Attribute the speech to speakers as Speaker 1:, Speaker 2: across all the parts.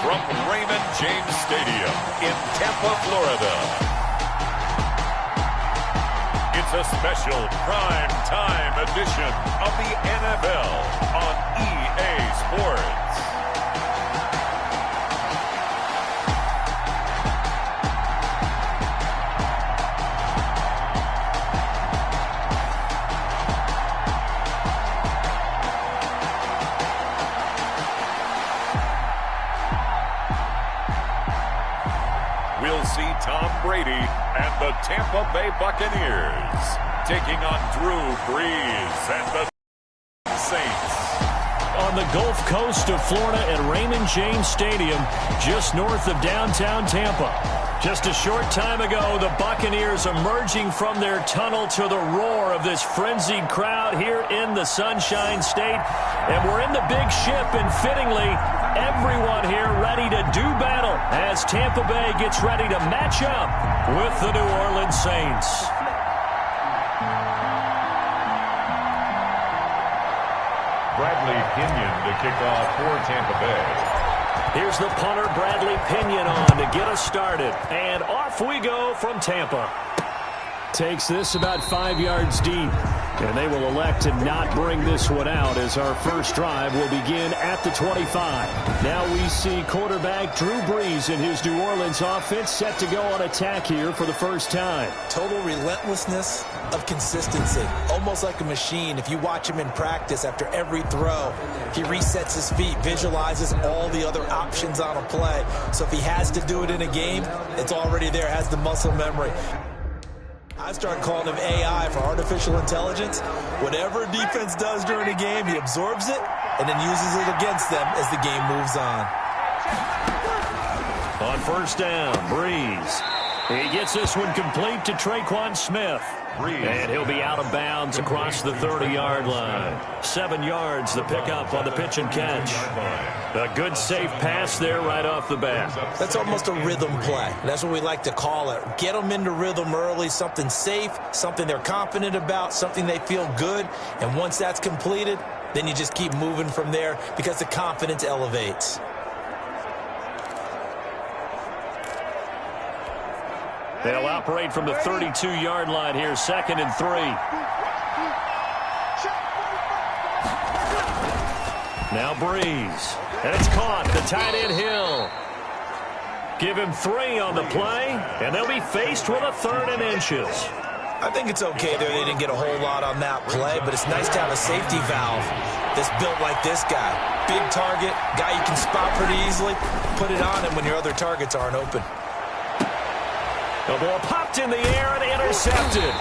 Speaker 1: from Raymond James Stadium in Tampa, Florida. It's a special prime time edition of the NFL on EA Sports. We'll see Tom Brady and the Tampa Bay Buccaneers taking on Drew Brees and the Saints.
Speaker 2: On the Gulf Coast of Florida at Raymond James Stadium, just north of downtown Tampa. Just a short time ago, the Buccaneers emerging from their tunnel to the roar of this frenzied crowd here in the Sunshine State. And we're in the big ship, and fittingly, everyone here ready to do battle as Tampa Bay gets ready to match up with the New Orleans Saints.
Speaker 1: Bradley Pinion to kick off for Tampa Bay.
Speaker 2: Here's the punter, Bradley Pinion, on to get us started. And off we go from Tampa. Takes this about 5 yards deep. And they will elect to not bring this one out as our first drive will begin at the 25. Now we see quarterback Drew Brees and his New Orleans offense set to go on attack here for the first time.
Speaker 3: Total relentlessness of consistency. Almost like a machine. If you watch him in practice after every throw, he resets his feet, visualizes all the other options on a play. So if he has to do it in a game, it's already there, has the muscle memory. I start calling him AI for artificial intelligence. Whatever defense does during a game, he absorbs it and then uses it against them as the game moves on.
Speaker 2: On first down, Brees. He gets this one complete to Traquan Smith. And he'll be out of bounds across the 30-yard line. 7 yards, the pickup on the pitch and catch. A good, safe pass there right off the bat.
Speaker 3: That's almost a rhythm play. That's what we like to call it. Get them into rhythm early, something safe, something they're confident about, something they feel good. And once that's completed, then you just keep moving from there because the confidence elevates.
Speaker 2: They'll operate from the 32-yard line here, 2nd and 3. Now Brees. And it's caught. The tight end Hill. Give him 3 on the play, and they'll be faced with a 3rd and inches.
Speaker 3: I think it's okay there. They didn't get a whole lot on that play, but it's nice to have a safety valve that's built like this guy. Big target, guy you can spot pretty easily. Put it on him when your other targets aren't open.
Speaker 2: The ball popped in the air and intercepted.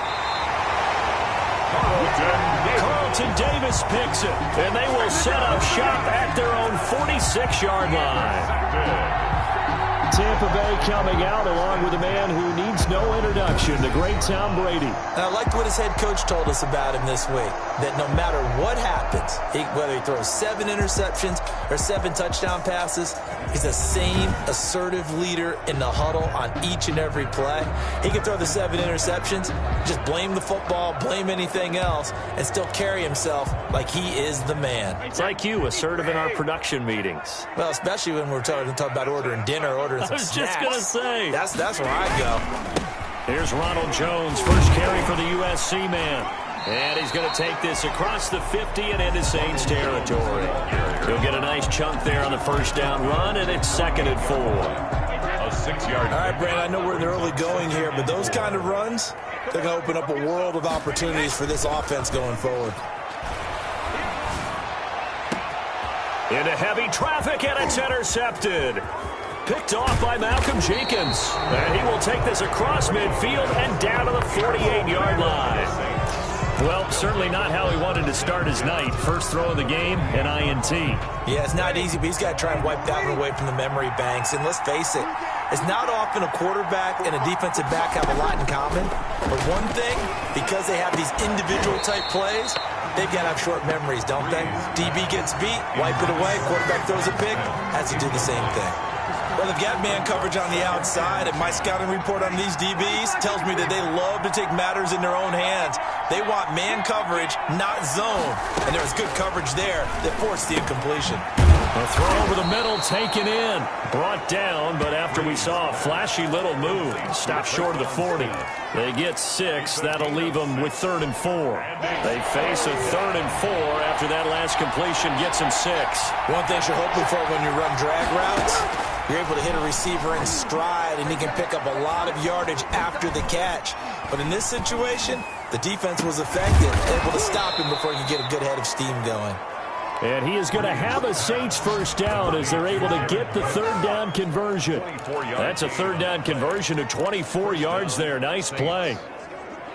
Speaker 2: Carlton Davis picks it, and they will set up shop at their own 46-yard line. Tampa Bay coming out along with a man who needs no introduction, the great Tom Brady.
Speaker 3: And I liked what his head coach told us about him this week, that no matter what happens, whether he throws 7 interceptions or 7 touchdown passes, he's the same assertive leader in the huddle on each and every play. He can throw the 7 interceptions, just blame the football, blame anything else, and still carry himself like he is the man.
Speaker 2: It's like you, assertive in our production meetings.
Speaker 3: Well, especially when we're talking about ordering dinner, ordering some snacks.
Speaker 2: I was just going to say.
Speaker 3: That's where I go.
Speaker 2: Here's Ronald Jones, first carry for the USC man. And he's going to take this across the 50 and into Saints territory. He'll get a nice chunk there on the first down run, and it's 2nd and 4.
Speaker 1: A 6-yard.
Speaker 3: All right, Brandon, I know we're in the early going here, but those kind of runs, they're going to open up a world of opportunities for this offense going forward.
Speaker 2: Into heavy traffic, and it's intercepted. Picked off by Malcolm Jenkins. And he will take this across midfield and down to the 48-yard line. Well, certainly not how he wanted to start his night. First throw of the game, an INT.
Speaker 3: Yeah, it's not easy, but he's got to try and wipe that one away from the memory banks. And let's face it, it's not often a quarterback and a defensive back have a lot in common. But one thing, because they have these individual type plays, they've got to have short memories, don't they? DB gets beat, wipe it away, quarterback throws a pick, has to do the same thing. Well, they've got man coverage on the outside, and my scouting report on these DBs tells me that they love to take matters in their own hands. They want man coverage, not zone. And there was good coverage there that forced the incompletion.
Speaker 2: A throw over the middle, taken in. Brought down, but after we saw a flashy little move, stopped short of the 40. They get 6. That'll leave them with 3rd and 4. They face a 3rd and 4 after that last completion gets them 6.
Speaker 3: One thing you're hoping for when you run drag routes, you're able to hit a receiver in stride, and he can pick up a lot of yardage after the catch. But in this situation, the defense was effective, able to stop him before you get a good head of steam going.
Speaker 2: And he is going to have a Saints first down as they're able to get the 3rd down conversion. That's a 3rd down conversion of 24 yards there. Nice play.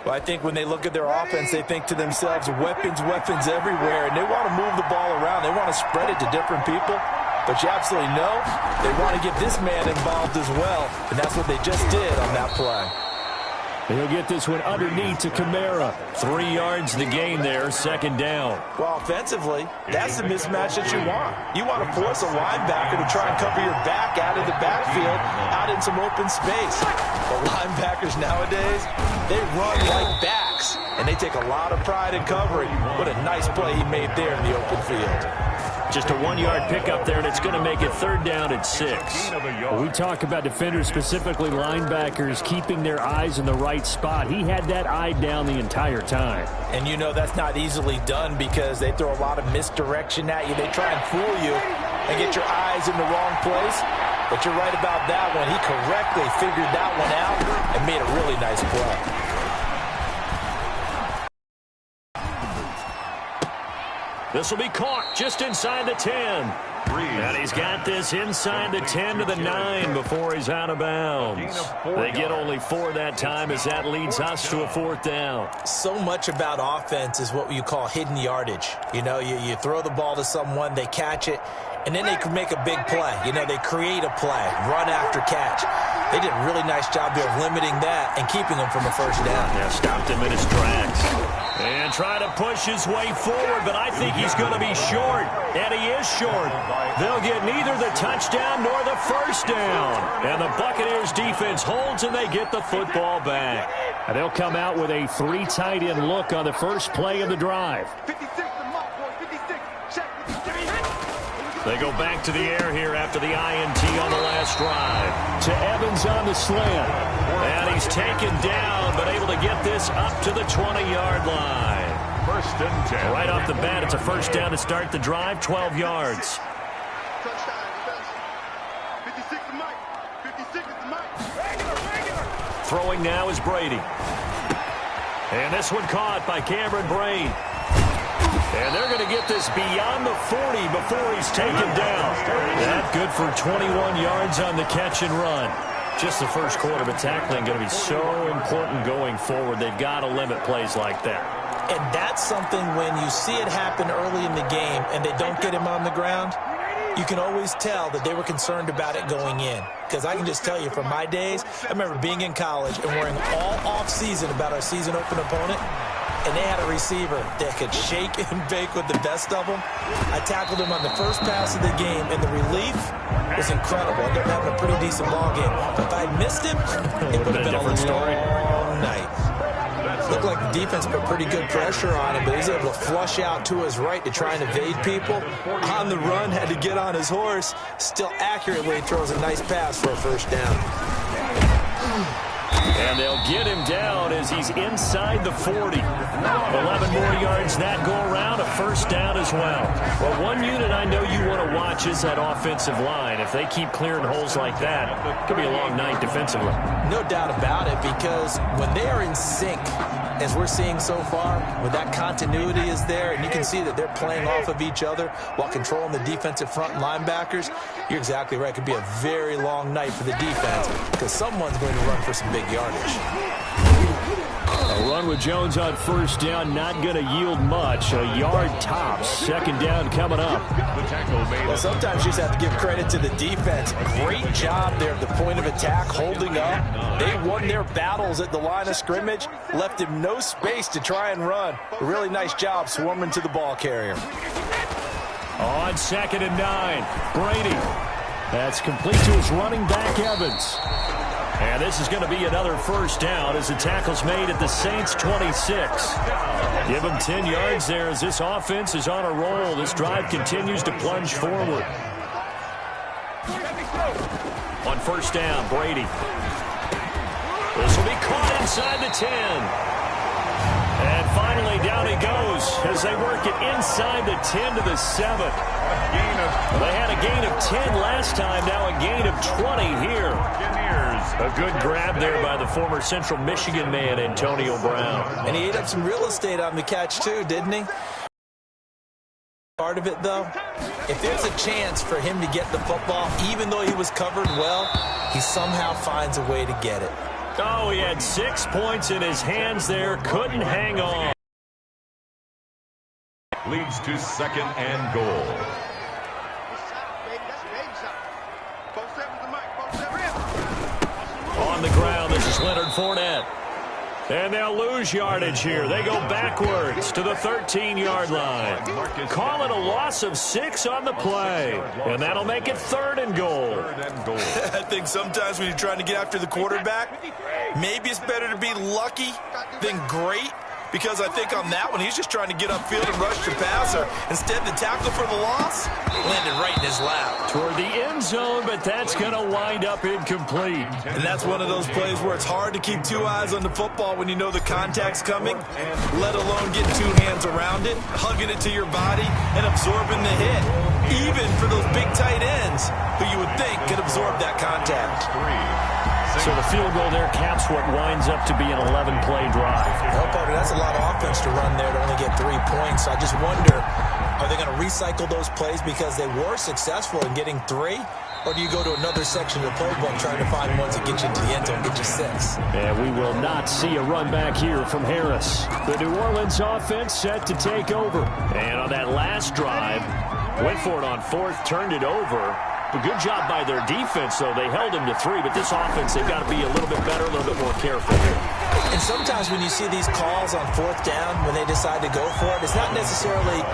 Speaker 3: Well, I think when they look at their offense, they think to themselves, weapons, weapons everywhere, and they want to move the ball around. They want to spread it to different people. But you absolutely know they want to get this man involved as well, and that's what they just did on that play.
Speaker 2: He'll get this one underneath to Kamara. 3 yards the gain there, 2nd down.
Speaker 3: Well, offensively, that's the mismatch that you want. You want to force a linebacker to try and cover your back out of the backfield, out in some open space. But linebackers nowadays, they run like backs, and they take a lot of pride in covering. What a nice play he made there in the open field.
Speaker 2: Just a 1-yard pickup there, and it's going to make it 3rd down at 6.
Speaker 4: When we talk about defenders, specifically linebackers, keeping their eyes in the right spot. He had that eye down the entire time.
Speaker 3: And you know that's not easily done because they throw a lot of misdirection at you. They try and fool you and get your eyes in the wrong place. But you're right about that one. He correctly figured that one out and made a really nice play.
Speaker 2: This will be caught just inside the 10. And he's got this inside the 10 to the 9 before he's out of bounds. They get only 4 that time as that leads us to a 4th down.
Speaker 3: So much about offense is what you call hidden yardage. You know, you throw the ball to someone, they catch it, and then they can make a big play. You know, they create a play, run after catch. They did a really nice job there of limiting that and keeping him from a 1st down.
Speaker 2: Yeah, stopped him in his tracks. And try to push his way forward, but I think he's going to be short. And he is short. They'll get neither the touchdown nor the 1st down. And the Buccaneers defense holds and they get the football back.
Speaker 4: And they'll come out with a 3 tight end look on the first play of the drive.
Speaker 2: They go back to the air here after the INT on the last drive.
Speaker 4: To Evans on the slant.
Speaker 2: And he's taken down, but able to get this up to the 20-yard line.
Speaker 1: 1st and 10.
Speaker 2: Right off the bat, it's a 1st down to start the drive, 12 yards. Throwing now is Brady. And this one caught by Cameron Braid. And they're going to get this beyond the 40 before he's taken down. That good for 21 yards on the catch and run. Just the first quarter, but tackling going to be so important going forward. They've got to limit plays like that.
Speaker 3: And that's something when you see it happen early in the game and they don't get him on the ground, you can always tell that they were concerned about it going in. Because I can just tell you from my days, I remember being in college and worrying all off-season about our season open opponent. And they had a receiver that could shake and bake with the best of them. I tackled him on the first pass of the game, and the relief was incredible. I ended up having a pretty decent ball game. But if I'd missed him, it would have been a long night. Looked like the defense put pretty good pressure on him, but he was able to flush out to his right to try and evade people. On the run, had to get on his horse. Still accurately throws a nice pass for a 1st down.
Speaker 2: And they'll get him down as he's inside the 40. 11 more yards that go around, a 1st down as well. Well, one unit I know you want to watch is that offensive line. If they keep clearing holes like that, it could be a long night defensively.
Speaker 3: No doubt about it, because when they are in sync, as we're seeing so far, when that continuity is there, and you can see that they're playing off of each other while controlling the defensive front linebackers, you're exactly right. It could be a very long night for the defense because someone's going to run for some big yardage.
Speaker 4: A run with Jones on 1st down, not going to yield much. A yard tops. 2nd down coming up.
Speaker 3: Well, sometimes you just have to give credit to the defense. Great job there at the point of attack, holding up. They won their battles at the line of scrimmage, left him no space to try and run. A really nice job swarming to the ball carrier.
Speaker 4: On 2nd and 9, Brady. That's complete to his running back, Evans.
Speaker 2: And this is going to be another first down as the tackle's made at the Saints' 26. Give them 10 yards there as this offense is on a roll. This drive continues to plunge forward. On first down, Brady. This will be caught inside the 10. And finally, down he goes as they work it inside the 10 to the 7. They had a gain of 10 last time, now a gain of 20 here. A good grab there by the former Central Michigan man, Antonio Brown.
Speaker 3: And he ate up some real estate on the catch, too, didn't he? Part of it, though, if there's a chance for him to get the football, even though he was covered well, he somehow finds a way to get it.
Speaker 2: Oh, he had 6 points in his hands there, couldn't hang on.
Speaker 1: Leads to 2nd and goal.
Speaker 2: On the ground, this is Leonard Fournette. And they'll lose yardage here. They go backwards to the 13-yard line. Call it a loss of 6 on the play. And that'll make it 3rd and goal.
Speaker 3: I think sometimes when you're trying to get after the quarterback, maybe it's better to be lucky than great. Because I think on that one, he's just trying to get upfield and rush the passer. Instead, the tackle for the loss landed right in his lap.
Speaker 2: Toward the end zone, but that's going to wind up incomplete.
Speaker 3: And that's one of those plays where it's hard to keep 2 eyes on the football when you know the contact's coming, let alone getting 2 hands around it, hugging it to your body, and absorbing the hit. Even for those big tight ends who you would think could absorb that contact.
Speaker 2: So the field goal there caps what winds up to be an 11-play drive.
Speaker 3: Well, Parker, that's a lot of offense to run there to only get 3 points. I just wonder, are they going to recycle those plays because they were successful in getting 3? Or do you go to another section of the playbook trying to find ones that get you into the end zone, get you 6?
Speaker 2: And we will not see a run back here from Harris. The New Orleans offense set to take over. And on that last drive, went for it on 4th, turned it over. A good job by their defense, though. They held him to 3, but this offense, they've got to be a little bit better, a little bit more careful here.
Speaker 3: And sometimes when you see these calls on 4th down, when they decide to go for it, it's not necessarily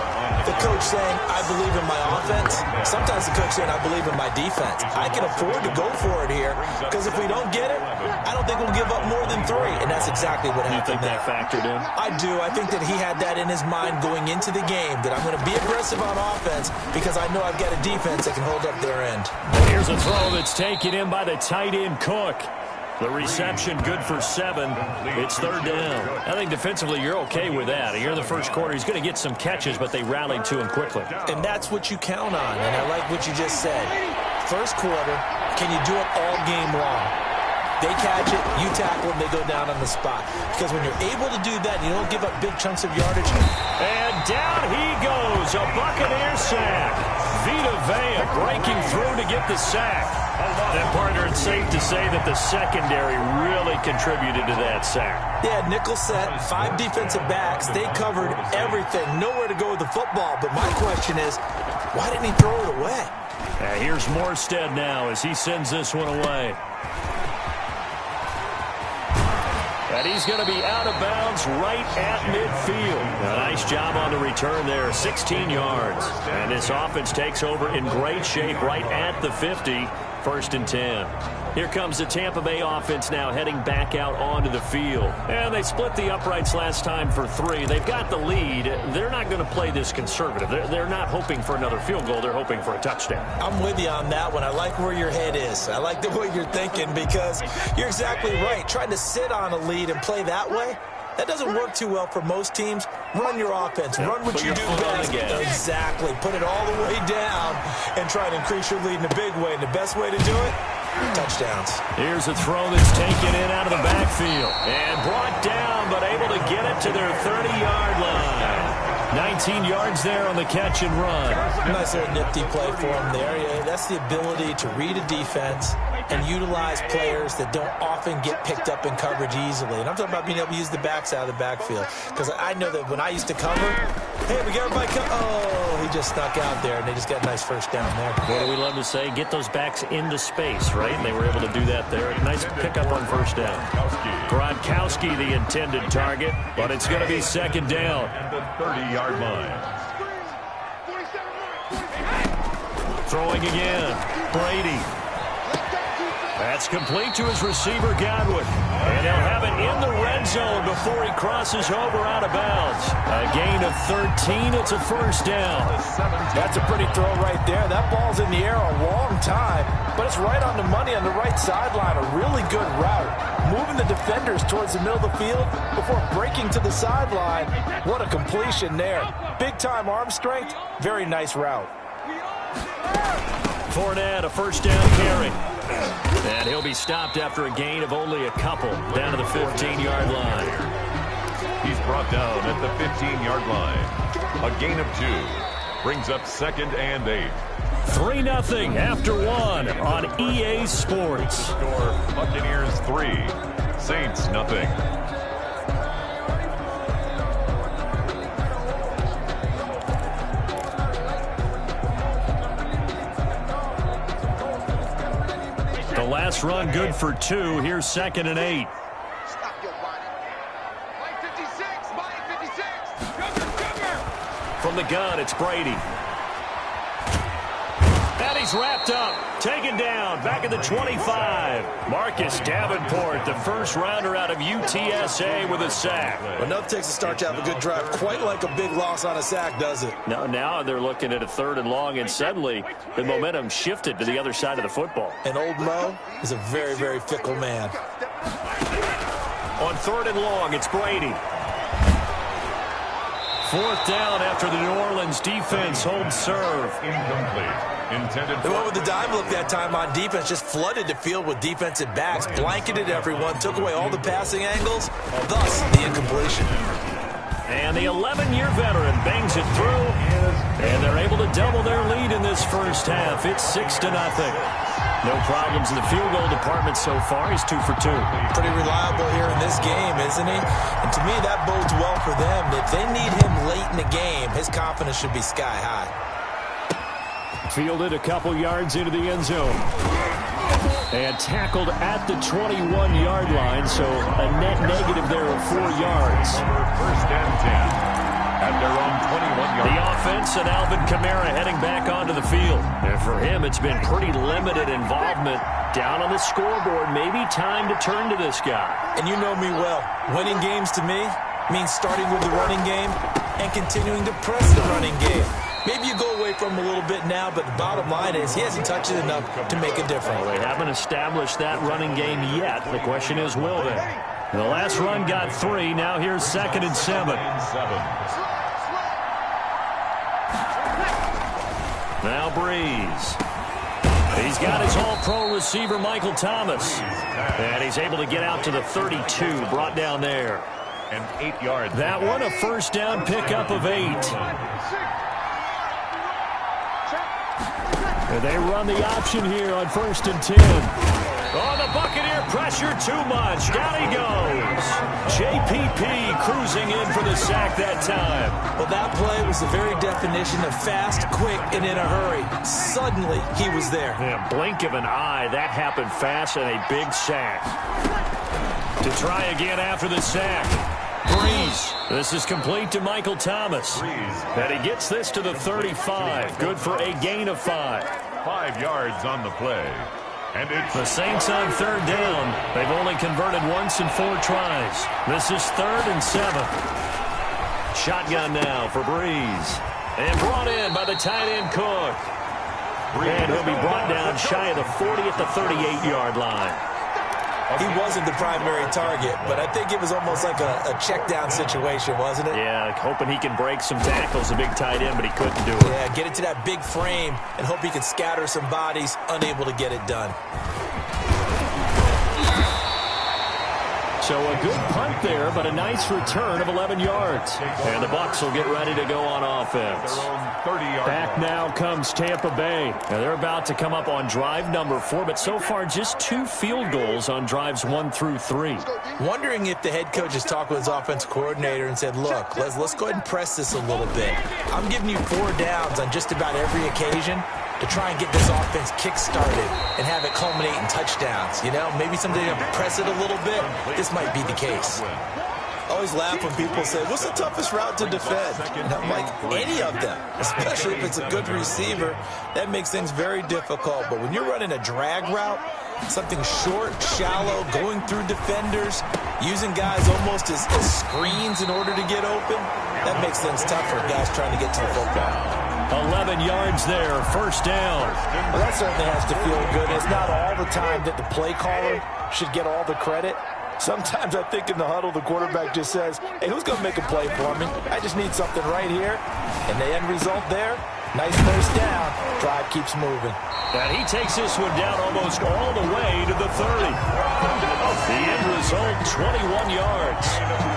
Speaker 3: the coach saying, I believe in my offense. Sometimes the coach saying, I believe in my defense. I can afford to go for it here, because if we don't get it, I don't think we'll give up more than 3. And that's exactly what happened.
Speaker 2: You think that factored in?
Speaker 3: I do. I think that he had that in his mind going into the game, that I'm going to be aggressive on offense because I know I've got a defense that can hold up their end.
Speaker 2: Here's a throw that's taken in by the tight end Cook. The reception good for 7. It's 3rd down. I think defensively you're okay with that. Here in the first quarter, he's going to get some catches, but they rallied to him quickly.
Speaker 3: And that's what you count on, and I like what you just said. First quarter, can you do it all game long? They catch it, you tackle them, they go down on the spot. Because when you're able to do that, you don't give up big chunks of yardage.
Speaker 2: And down he goes, a Buccaneer sack. Vita Vea breaking through to get the sack. And, partner, it's safe to say that the secondary really contributed to that sack.
Speaker 3: They had nickel set, 5 defensive backs. They covered everything, nowhere to go with the football. But my question is, why didn't he throw it away?
Speaker 2: Here's Morstead now as he sends this one away. And he's going to be out of bounds right at midfield. A nice job on the return there, 16 yards. And this offense takes over in great shape right at the 50, 1st and 10. Here comes the Tampa Bay offense now heading back out onto the field. And they split the uprights last time for 3. They've got the lead. They're not going to play this conservative. They're not hoping for another field goal. They're hoping for a touchdown.
Speaker 3: I'm with you on that one. I like where your head is. I like the way you're thinking because you're exactly right. Trying to sit on a lead and play that way, that doesn't work too well for most teams. Run your offense. Run what you do best. Exactly. Put it all the way down and try to increase your lead in a big way. And the best way to do it, touchdowns.
Speaker 2: Here's a throw that's taken in out of the backfield. And brought down, but able to get it to their 30-yard line. 19 yards there on the catch and run.
Speaker 3: Nice little nifty play for him there. Yeah, that's the ability to read a defense and utilize players that don't often get picked up in coverage easily. And I'm talking about being able to use the backs out of the backfield. Because I know that when I used to cover, hey, we got everybody oh, he just snuck out there, and they just got a nice first down there.
Speaker 2: What do we love to say? Get those backs into space, right? And they were able to do that there. Nice pickup on first down. Gronkowski, the intended target, but it's going to be 2nd down.
Speaker 1: At the 30-yard line.
Speaker 2: Throwing again. Brady. That's complete to his receiver, Godwin. And he'll have it in the red zone before he crosses over out of bounds. A gain of 13. It's a first down.
Speaker 3: That's a pretty throw right there. That ball's in the air a long time, but it's right on the money on the right sideline. A really good route. Moving the defenders towards the middle of the field before breaking to the sideline. What a completion there. Big-time arm strength. Very nice route.
Speaker 2: Fournette, a first down carry. And he'll be stopped after a gain of only a couple down to the 15-yard line.
Speaker 1: He's brought down at the 15-yard line. A gain of 2. Brings up 2nd and 8.
Speaker 2: 3-0 after 1 on EA Sports.
Speaker 1: Score Buccaneers 3, Saints nothing.
Speaker 2: The last run good for 2. Here's 2nd and 8.
Speaker 5: Stop your body. Mike 56, Mike 56. Cover.
Speaker 2: From the gun, it's Brady. And he's wrapped up. Taken down. Back at the 25. Marcus Davenport, the first rounder out of UTSA with a sack.
Speaker 3: Enough takes a start to have a good drive. Quite like a big loss on a sack, does it?
Speaker 2: Now they're looking at a 3rd and long, and suddenly the momentum shifted to the other side of the football.
Speaker 3: And old Mo is a very, very fickle man.
Speaker 2: On 3rd and long, it's Brady. 4th down after the New Orleans defense holds serve.
Speaker 1: Incomplete. Intended
Speaker 3: They went with the dime look that time on defense, just flooded the field with defensive backs, blanketed everyone, took away all the passing angles, thus the incompletion.
Speaker 2: And the 11-year veteran bangs it through, and they're able to double their lead in this first half. It's 6-0. No problems in the field goal department so far. He's 2 for 2.
Speaker 3: Pretty reliable here in this game, isn't he? And to me, that bodes well for them. If they need him late in the game, his confidence should be sky high.
Speaker 2: Fielded a couple yards into the end zone. And tackled at the 21-yard line, so a net negative there of 4 yards.
Speaker 1: First and 10. At their own 21-yard.
Speaker 2: The offense and Alvin Kamara heading back onto the field. And for him, it's been pretty limited involvement down on the scoreboard. Maybe time to turn to this guy.
Speaker 3: And you know me well. Winning games to me means starting with the running game and continuing to press the running game. Maybe you go away from him a little bit now, but the bottom line is he hasn't touched it enough to make a difference.
Speaker 2: Well, they haven't established that running game yet. The question is, will they? The last run got 3. Now here's 2nd and 7. Now Breeze. He's got his all-pro receiver, Michael Thomas. And he's able to get out to the 32, brought down there.
Speaker 1: And 8 yards.
Speaker 2: That one, a first down pickup of 8. And they run the option here on 1st and 10. Oh, the Buccaneer pressure too much. Down he goes. JPP cruising in for the sack that time.
Speaker 3: Well, that play was the very definition of fast, quick, and in a hurry. Suddenly, he was there.
Speaker 2: Yeah, blink of an eye. That happened fast and a big sack. To try again after the sack. Breeze. This is complete to Michael Thomas. And he gets this to the 35. Good for a gain of 5.
Speaker 1: 5 yards on the play. And it's
Speaker 2: the Saints on 3rd down. They've only converted once in 4 tries. This is 3rd and 7. Shotgun now for Breeze. And brought in by the tight end Cook. And he'll be brought down shy of the 40 at the 38-yard line.
Speaker 3: He wasn't the primary target, but I think it was almost like a check-down situation, wasn't it?
Speaker 2: Yeah, hoping he can break some tackles, a big tight end, but he couldn't do it.
Speaker 3: Yeah, get it to that big frame and hope he can scatter some bodies, unable to get it done.
Speaker 2: So a good punt there, but a nice return of 11 yards. And the Bucs will get ready to go on offense. Back now comes Tampa Bay. Now they're about to come up on drive number 4, but so far just 2 field goals on drives 1 through 3.
Speaker 3: Wondering if the head coach has talked with his offense coordinator and said, look, let's go ahead and press this a little bit. I'm giving you 4 downs on just about every occasion to try and get this offense kick-started and have it culminate in touchdowns. You know, maybe someday to press it a little bit. This might be the case. I always laugh when people say, what's the toughest route to defend? And I'm like, any of them, especially if it's a good receiver. That makes things very difficult. But when you're running a drag route, Something short, shallow, going through defenders, using guys almost as screens in order to get open. That makes things tough for guys trying to get to the football.
Speaker 2: 11 yards there, first down.
Speaker 3: Well, that certainly has to feel good. It's not all the time that the play caller should get all the credit. Sometimes I think in the huddle, the quarterback just says, hey, who's going to make a play for me? I just need something right here. And the end result there, nice first down. Drive keeps moving.
Speaker 2: And he takes this one down almost all the way to the 30. The end result, 21 yards.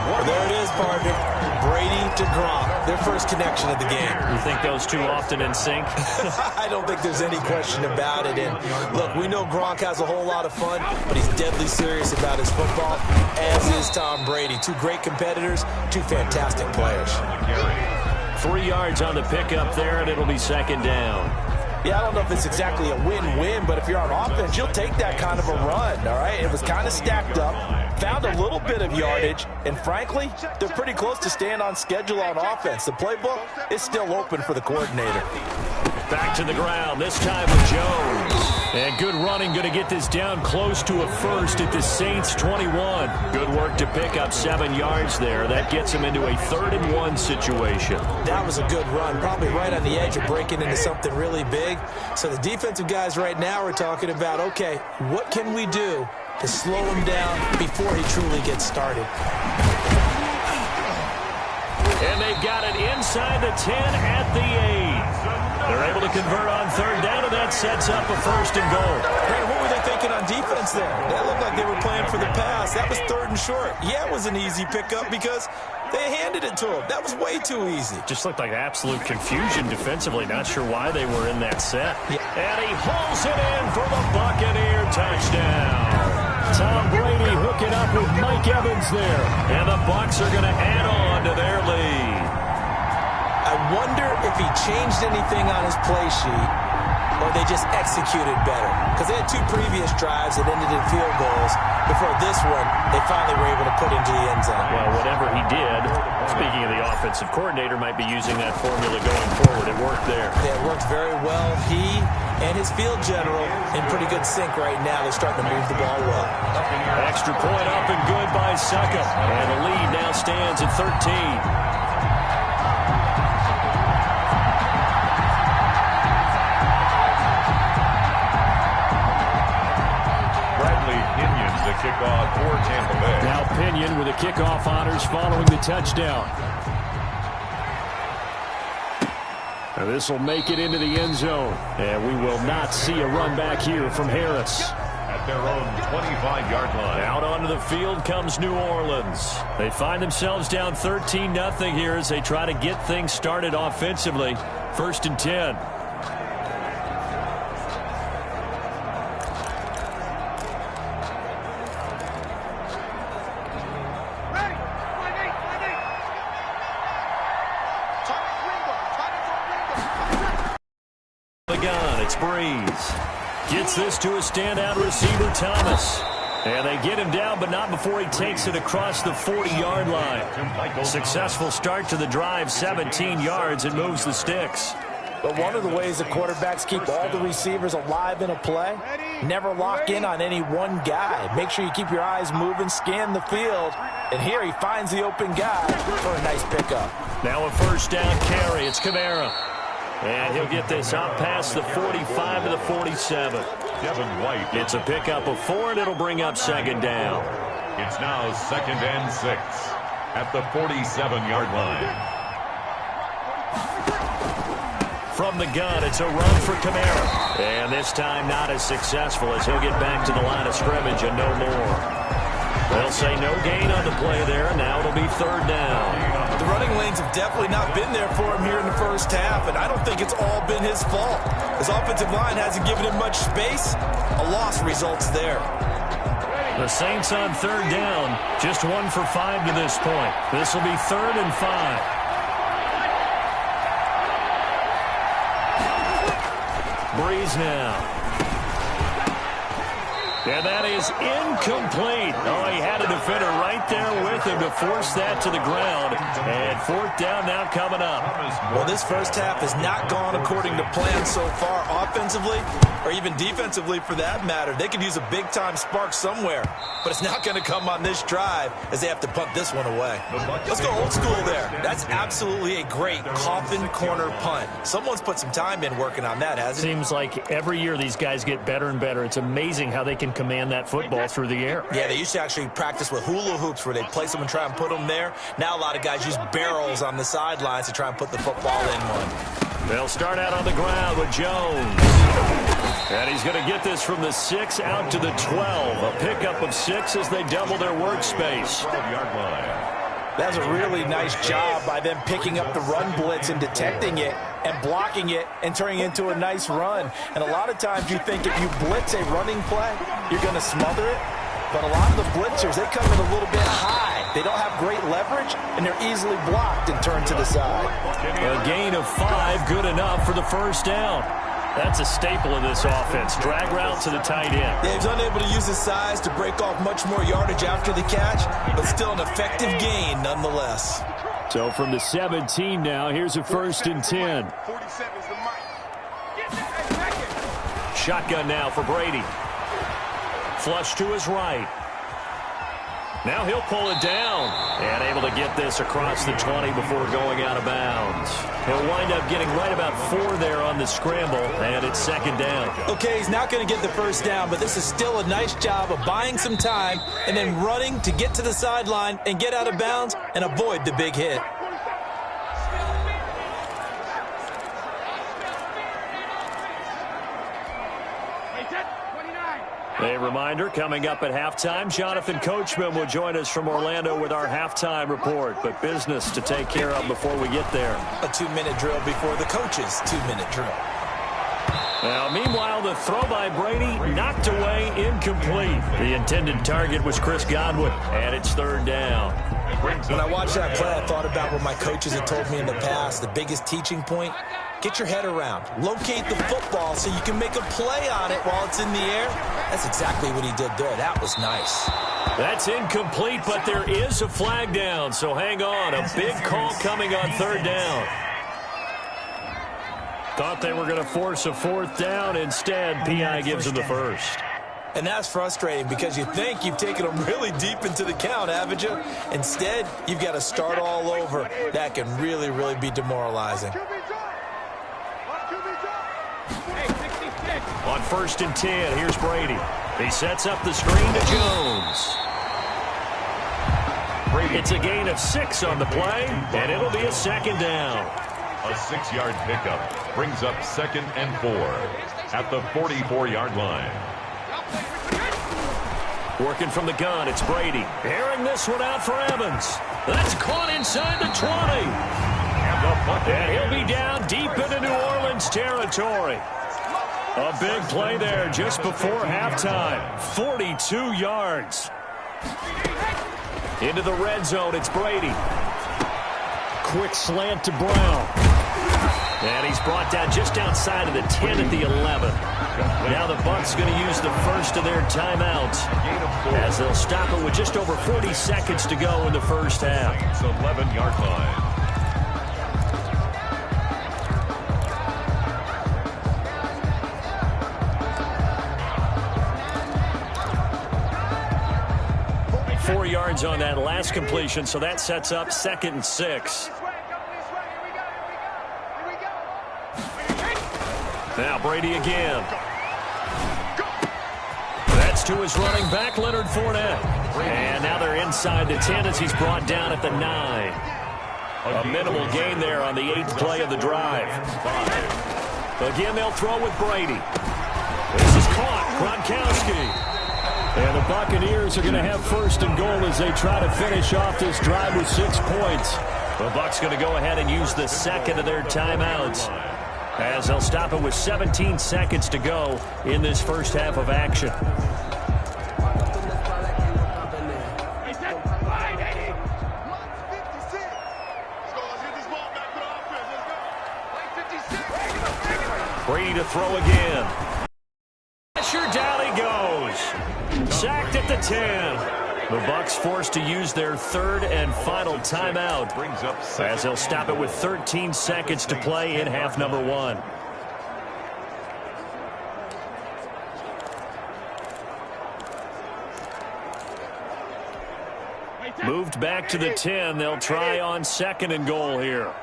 Speaker 3: Well, there it is, partner. Brady to Gronk, their first connection of the game.
Speaker 2: You think those two often in sync?
Speaker 3: I don't think there's any question about it. And look, we know Gronk has a whole lot of fun, but he's deadly serious about his football, as is Tom Brady. Two great competitors, two fantastic players.
Speaker 2: 3 yards on the pickup there, and it'll be second down.
Speaker 3: Yeah, I don't know if it's exactly a win-win, but if you're on offense, you'll take that kind of a run, all right? It was kind of stacked up, found a little bit of yardage, and frankly, they're pretty close to staying on schedule on offense. The playbook is still open for the coordinator.
Speaker 2: Back to the ground, this time with Jones. And good running, going to get this down close to a first at the Saints 21. Good work to pick up 7 yards there. That gets him into a 3rd-and-1 situation.
Speaker 3: That was a good run, probably right on the edge of breaking into something really big. So the defensive guys right now are talking about, okay, what can we do to slow him down before he truly gets started?
Speaker 2: And they've got it inside the 10 at the 8. They're able to convert on 3rd down, and that sets up a 1st and goal.
Speaker 3: Hey, what were they thinking on defense there? That looked like they were playing for the pass. That was 3rd and short. Yeah, it was an easy pickup because they handed it to him. That was way too easy.
Speaker 2: Just looked like absolute confusion defensively. Not sure why they were in that set.
Speaker 3: Yeah.
Speaker 2: And he hauls it in for the Buccaneer touchdown. Tom Brady hooking up with Mike Evans there. And the Bucs are going to add on to their lead.
Speaker 3: I wonder if he changed anything on his play sheet or they just executed better. Because they had 2 previous drives that ended in field goals. Before this one, they finally were able to put into the end zone.
Speaker 2: Well, whatever he did, speaking of the offensive coordinator, might be using that formula going forward. It worked there.
Speaker 3: Yeah, it worked very well. He and his field general in pretty good sync right now. They're starting to move the ball well.
Speaker 2: Extra point up and good by Suckup. And the lead now stands at 13.
Speaker 1: Kickoff for Tampa Bay.
Speaker 2: Now Pinion with the kickoff honors following the touchdown. Now this will make it into the end zone. And we will not see a run back here from Harris.
Speaker 1: At their own 25-yard line.
Speaker 2: Out onto the field comes New Orleans. They find themselves down 13-0 here as they try to get things started offensively. 1st and 10. It's Breeze. Gets this to a standout receiver, Thomas. And they get him down, but not before he takes it across the 40-yard line. Successful start to the drive, 17 yards, and moves the sticks.
Speaker 3: But one of the ways the quarterbacks keep all the receivers alive in a play, never lock in on any one guy. Make sure you keep your eyes moving, scan the field. And here he finds the open guy for a nice pickup.
Speaker 2: Now a 1st down carry. It's Kamara. And he'll get this out past the 45 to the 47.
Speaker 1: Devin White.
Speaker 2: It's a pickup of 4, and it'll bring up 2nd down.
Speaker 1: It's now 2nd and 6 at the 47-yard line.
Speaker 2: From the gun, it's a run for Kamara. And this time not as successful as he'll get back to the line of scrimmage and no more. They'll say no gain on the play there, and now it'll be 3rd down.
Speaker 3: The running lanes have definitely not been there for him here in the first half, and I don't think it's all been his fault. His offensive line hasn't given him much space. A loss results there.
Speaker 2: The Saints on 3rd down, just 1 for 5 to this point. This will be 3rd and 5. Breeze now. And that is incomplete. Oh, he had a defender right there with him to force that to the ground. And fourth down now coming up.
Speaker 3: Well, this first half has not gone according to plan so far offensively or even defensively for that matter. They could use a big-time spark somewhere, but it's not going to come on this drive as they have to punt this one away. Let's go old school there. That's absolutely a great coffin corner punt. Someone's put some time in working on that, hasn't it?
Speaker 2: Seems like every year these guys get better and better. It's amazing how they can command that football through the air.
Speaker 3: Yeah, they used to actually practice with hula hoops where they'd place them and try and put them there. Now a lot of guys use barrels on the sidelines to try and put the football in one.
Speaker 2: They'll start out on the ground with Jones. And he's going to get this from the 6 out to the 12. A pickup of 6 as they double their workspace.
Speaker 1: 12-yard line.
Speaker 3: That was a really nice job by them picking up the run blitz and detecting it and blocking it and turning it into a nice run. And a lot of times you think if you blitz a running play, you're going to smother it. But a lot of the blitzers, they come in a little bit high. They don't have great leverage, and they're easily blocked and turned to the side.
Speaker 2: A gain of 5, good enough for the first down. That's a staple of this offense. Drag route to the tight end.
Speaker 3: Yeah, he's unable to use his size to break off much more yardage after the catch, but still an effective gain nonetheless.
Speaker 2: So from the 17 now, here's a 1st and 10.
Speaker 5: 47's the mic.
Speaker 2: Shotgun now for Brady. Flush to his right. Now he'll pull it down and able to get this across the 20 before going out of bounds. He'll wind up getting right about 4 there on the scramble, and it's 2nd down.
Speaker 3: Okay, he's not going to get the first down, but this is still a nice job of buying some time and then running to get to the sideline and get out of bounds and avoid the big hit.
Speaker 2: A reminder, coming up at halftime, Jonathan Coachman will join us from Orlando with our halftime report, but business to take care of before we get there.
Speaker 3: A 2-minute drill before the coach's 2-minute drill.
Speaker 2: Now, meanwhile, the throw by Brady knocked away, incomplete. The intended target was Chris Godwin, and it's 3rd down.
Speaker 3: When I watched that play, I thought about what my coaches had told me in the past. The biggest teaching point, get your head around. Locate the football so you can make a play on it while it's in the air. That's exactly what he did there. That was nice.
Speaker 2: That's incomplete, but there is a flag down, so hang on. A big call coming on 3rd down. Thought they were going to force a 4th down. Instead, P.I. gives them the 1st.
Speaker 3: And that's frustrating because you think you've taken them really deep into the count, haven't you? Instead, you've got to start all over. That can really, really be demoralizing.
Speaker 2: On 1st and 10, here's Brady. He sets up the screen to Jones. It's a gain of 6 on the play, and it'll be a 2nd down.
Speaker 1: A 6-yard pickup brings up 2nd and 4 at the 44-yard line.
Speaker 2: Working from the gun, it's Brady. Airing this one out for Evans. That's caught inside the 20. And he'll be down deep into New Orleans territory. A big play there just before halftime. 42 yards. Into the red zone, it's Brady. Quick slant to Brown. And he's brought down just outside of the 10 at the 11. Now the Bucs going to use the first of their timeouts as they'll stop it with just over 40 seconds to go in the first half.
Speaker 1: It's 11-yard line.
Speaker 2: Four yards on that last completion, so that sets up 2nd and 6. Now Brady again. That's to his running back, Leonard Fournette. And now they're inside the 10 as he's brought down at the 9. A minimal gain there on the 8th play of the drive. Again, they'll throw with Brady. This is caught. Gronkowski. And the Buccaneers are going to have 1st and goal as they try to finish off this drive with 6 points. The Bucs going to go ahead and use the 2nd of their timeouts as they'll stop it with 17 seconds to go in this first half of action. Brady to throw again. Pressure, down he goes. sacked at the 10. The Bucs forced to use their third and final timeout as they'll stop it with 13 seconds to play in half number 1. Moved back to the 10. They'll try on 2nd and goal here.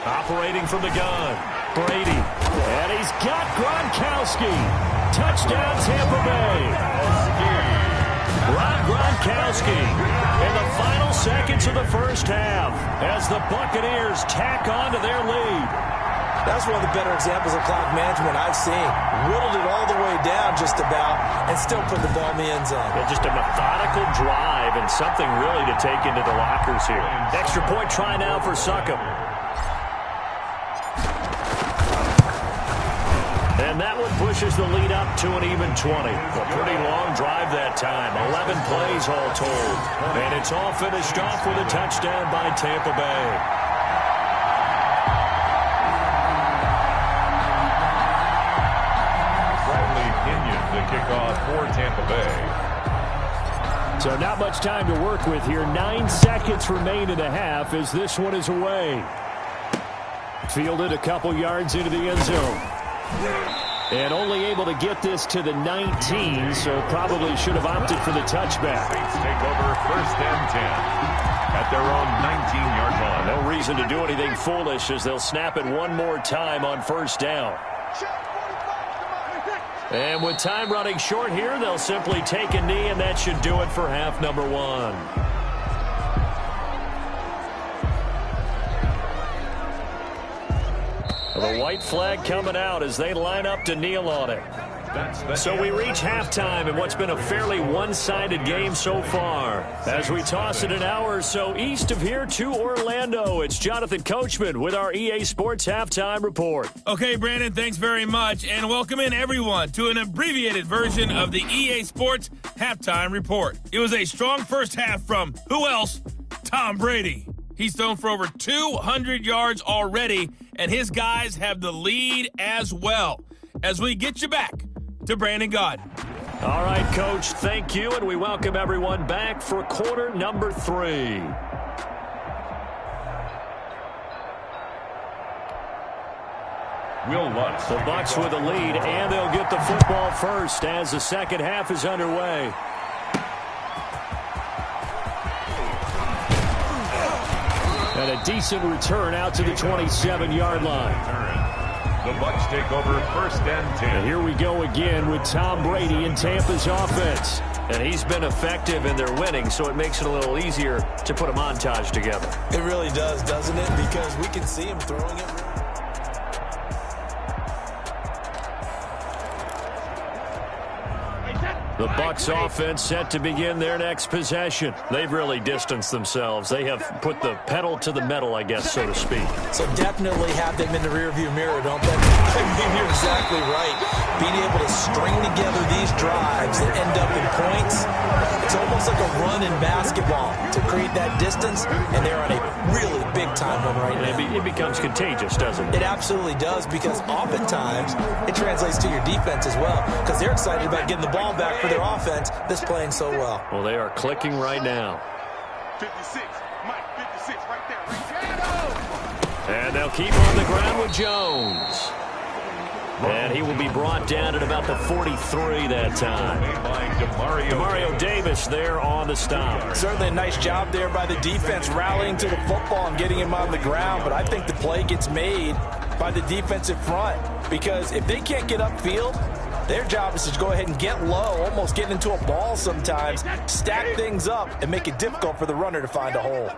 Speaker 2: Operating from the gun, Brady. And he's got Gronkowski. Touchdown, Tampa Bay. Gronkowski in the final seconds of the first half as the Buccaneers tack on to their lead.
Speaker 3: That's one of the better examples of clock management I've seen. Whittled it all the way down just about and still put the ball in the end zone.
Speaker 2: Yeah, just a methodical drive and something really to take into the lockers here. Extra point try now for Succop. And that one pushes the lead up to an even 20. A pretty long drive that time. 11 plays all told. And it's all finished off with a touchdown by Tampa Bay.
Speaker 1: The kickoff for Tampa Bay.
Speaker 4: So not much time to work with here. 9 seconds remain in the half as this one is away. Fielded a couple yards into the end zone. And only able to get this to the 19, so probably should have opted for the touchback.
Speaker 1: Saints take over 1st and 10 at their own 19-yard line.
Speaker 2: No reason to do anything foolish as they'll snap it one more time on 1st down. And with time running short here, they'll simply take a knee, and that should do it for half number 1. The white flag coming out as they line up to kneel on it. So we reach halftime in what's been a fairly one-sided game so far. As we toss it an hour or so east of here to Orlando, it's Jonathan Coachman with our EA Sports Halftime Report.
Speaker 6: Okay, Brandon, thanks very much, and welcome in everyone to an abbreviated version of the EA Sports Halftime Report. It was a strong first half from, who else? Tom Brady. He's thrown for over 200 yards already, and his guys have the lead as well. As we get you back to Brandon Gaudin.
Speaker 2: All right, Coach, thank you, and we welcome everyone back for quarter number 3.
Speaker 1: Will Lutz.
Speaker 2: The Bucs with the lead, and they'll get the football first as the second half is underway. And a decent return out to the 27-yard line.
Speaker 1: The Bucs take over 1st and 10.
Speaker 2: And here we go again with Tom Brady in Tampa's offense. And he's been effective in their winning, so it makes it a little easier to put a montage together.
Speaker 3: It really does, doesn't it? Because we can see him throwing it.
Speaker 2: The Bucs offense set to begin their next possession. They've really distanced themselves. They have put the pedal to the metal, I guess, so to speak.
Speaker 3: So definitely have them in the rearview mirror, don't they? You're exactly right. Being able to string together these drives and end up in points, it's almost like a run in basketball to create that distance, and they're on a really big-time one right now.
Speaker 2: It becomes contagious, doesn't it?
Speaker 3: It absolutely does, because oftentimes it translates to your defense as well, because they're excited about getting the ball back for their offense that's playing so well.
Speaker 2: Well, they are clicking right now.
Speaker 5: 56, Mike, 56, right there.
Speaker 2: And they'll keep on the ground with Jones. And he will be brought down at about the 43 that time. Demario Davis there on the stop.
Speaker 3: Certainly a nice job there by the defense rallying to the football and getting him on the ground, but I think the play gets made by the defensive front, because if they can't get upfield, their job is to go ahead and get low, almost get into a ball sometimes, stack things up, and make it difficult for the runner to find a hole.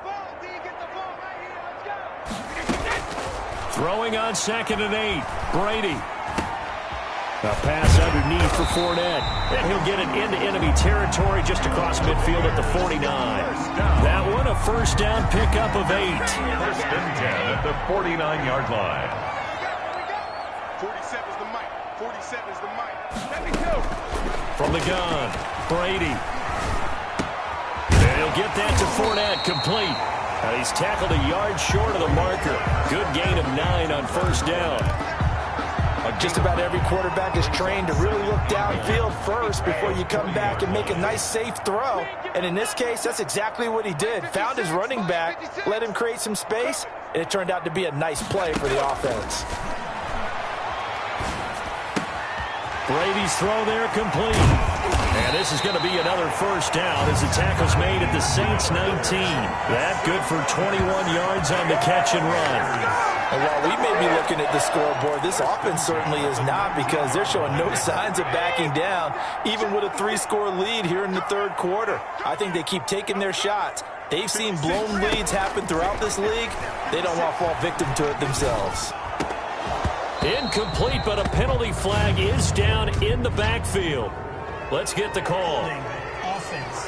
Speaker 2: Throwing on 2nd and 8, Brady. A pass underneath for Fournette. And he'll get it into enemy territory just across midfield at the 49. That one a first down pickup of 8.
Speaker 1: 1st and 10 at the 49-yard line.
Speaker 5: 47's the mic. 47's the mic.
Speaker 2: From the gun, Brady. And he'll get that to Fournette, complete. He's tackled a yard short of the marker. Good gain of 9 on 1st down. A
Speaker 3: Just about every quarterback is trained to really look downfield first before you come back and make a nice, safe throw. And in this case, that's exactly what he did. Found his running back, let him create some space, and it turned out to be a nice play for the offense.
Speaker 2: Brady's throw there complete. And this is going to be another first down as the tackle's made at the Saints 19. That good for 21 yards on the catch and run.
Speaker 3: And while we may be looking at the scoreboard, this offense certainly is not, because they're showing no signs of backing down, even with a 3-score lead here in the third quarter. I think they keep taking their shots. They've seen blown leads happen throughout this league. They don't want to fall victim to it themselves.
Speaker 2: Incomplete, but a penalty flag is down in the backfield. Let's get the call.
Speaker 7: Offense.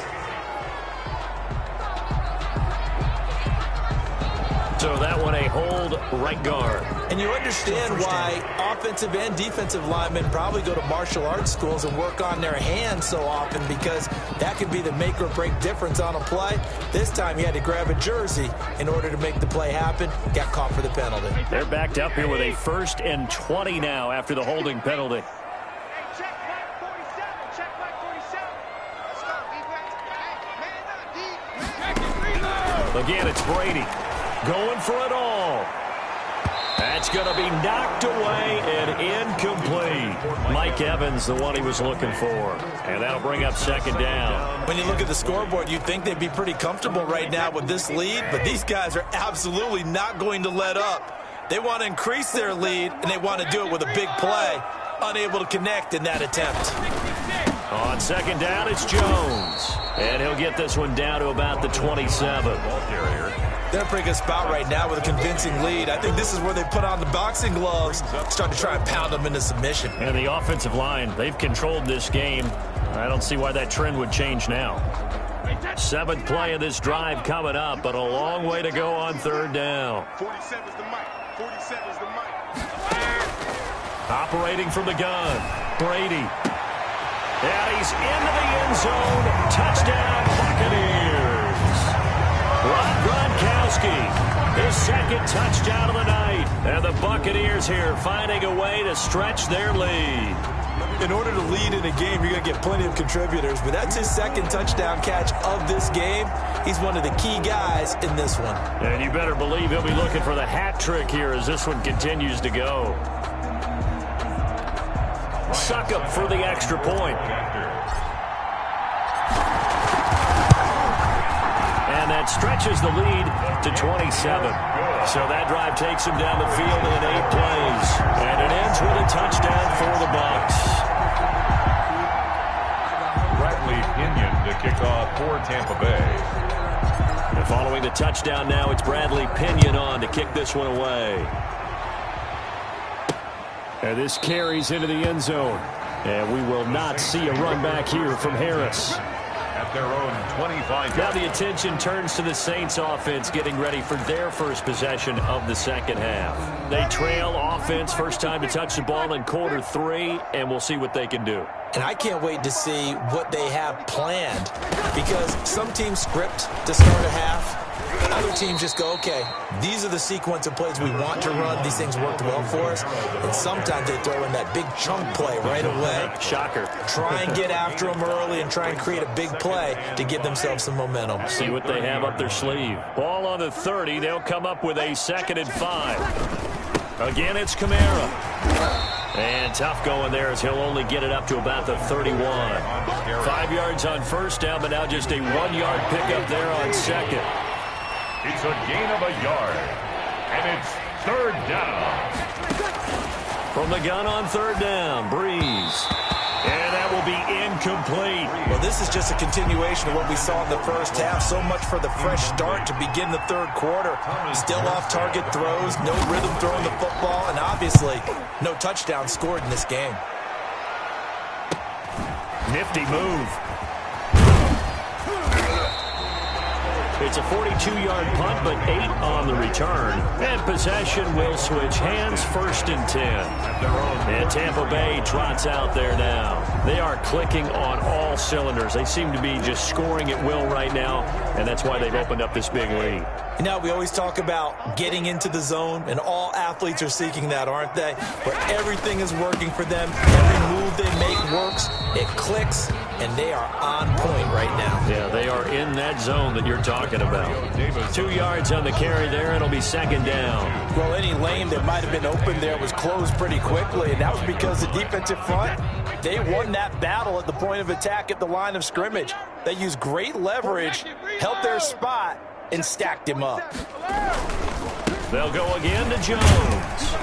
Speaker 2: So that one a hold right guard.
Speaker 3: And you understand why offensive and defensive linemen probably go to martial arts schools and work on their hands so often, because that could be the make or break difference on a play. This time he had to grab a jersey in order to make the play happen. Got caught for the penalty.
Speaker 2: They're backed up here with a 1st and 20 now after the holding penalty. Again, it's Brady going for it all. That's going to be knocked away and incomplete. Mike Evans, the one he was looking for. And that'll bring up 2nd down.
Speaker 3: When you look at the scoreboard, you'd think they'd be pretty comfortable right now with this lead, but these guys are absolutely not going to let up. They want to increase their lead, and they want to do it with a big play. Unable to connect in that attempt.
Speaker 2: On 2nd down, it's Jones. And he'll get this one down to about the 27.
Speaker 3: They're in a pretty good spot right now with a convincing lead. I think this is where they put on the boxing gloves, start to try and pound them into submission.
Speaker 2: And the offensive line, they've controlled this game. I don't see why that trend would change now. 7th play of this drive coming up, but a long way to go on 3rd down.
Speaker 5: 47's the mic. 47's the mic.
Speaker 2: Operating from the gun, Brady. And he's into the end zone. Touchdown, Buccaneers. Rob Gronkowski, his 2nd touchdown of the night. And the Buccaneers here finding a way to stretch their lead.
Speaker 3: In order to lead in a game, you're going to get plenty of contributors, but that's his 2nd touchdown catch of this game. He's one of the key guys in this one.
Speaker 2: And you better believe he'll be looking for the hat trick here as this one continues to go. Succop for the extra point. And that stretches the lead to 27. So that drive takes him down the field in 8 plays. And it ends with a touchdown for the Bucs.
Speaker 1: Bradley Pinion to kick off for Tampa Bay.
Speaker 2: And following the touchdown now, it's Bradley Pinion on to kick this one away. And this carries into the end zone. And we will not see a run back here from Harris.
Speaker 1: At their own 25.
Speaker 2: Now the attention turns to the Saints offense getting ready for their first possession of the 2nd half. They trail offense, first time to touch the ball in quarter 3, and we'll see what they can do.
Speaker 3: And I can't wait to see what they have planned, because some teams script to start a half. Other teams just go, okay, these are the sequence of plays we want to run. These things worked well for us. And sometimes they throw in that big chunk play right away.
Speaker 2: Shocker.
Speaker 3: Try and get after them early and try and create a big play to give themselves some momentum.
Speaker 2: See what they have up their sleeve. Ball on the 30. They'll come up with a 2nd and 5. Again, it's Kamara. And tough going there as he'll only get it up to about the 31. 5 yards on 1st down, but now just a 1-yard pickup there on 2nd.
Speaker 1: It's a gain of a yard. And it's 3rd down.
Speaker 2: From the gun on 3rd down, Breeze. And that will be incomplete.
Speaker 3: Well, this is just a continuation of what we saw in the first half. So much for the fresh start to begin the 3rd quarter. Still off-target throws, no rhythm throwing the football, and obviously no touchdown scored in this game.
Speaker 2: Nifty move. It's a 42-yard punt, but 8 on the return. And possession will switch hands, 1st and 10. And Tampa Bay trots out there now. They are clicking on all cylinders. They seem to be just scoring at will right now, and that's why they've opened up this big lead.
Speaker 3: You know, we always talk about getting into the zone, and all athletes are seeking that, aren't they? Where everything is working for them, every move they make works, it clicks, and they are on point right now.
Speaker 2: Yeah, they are in that zone that you're talking about. 2 yards on the carry there, and it'll be 2nd down.
Speaker 3: Well, any lane that might have been open there was closed pretty quickly, and that was because the defensive front, they won that battle at the point of attack at the line of scrimmage. They used great leverage, held their spot, and stacked him up.
Speaker 2: They'll go again to Jones.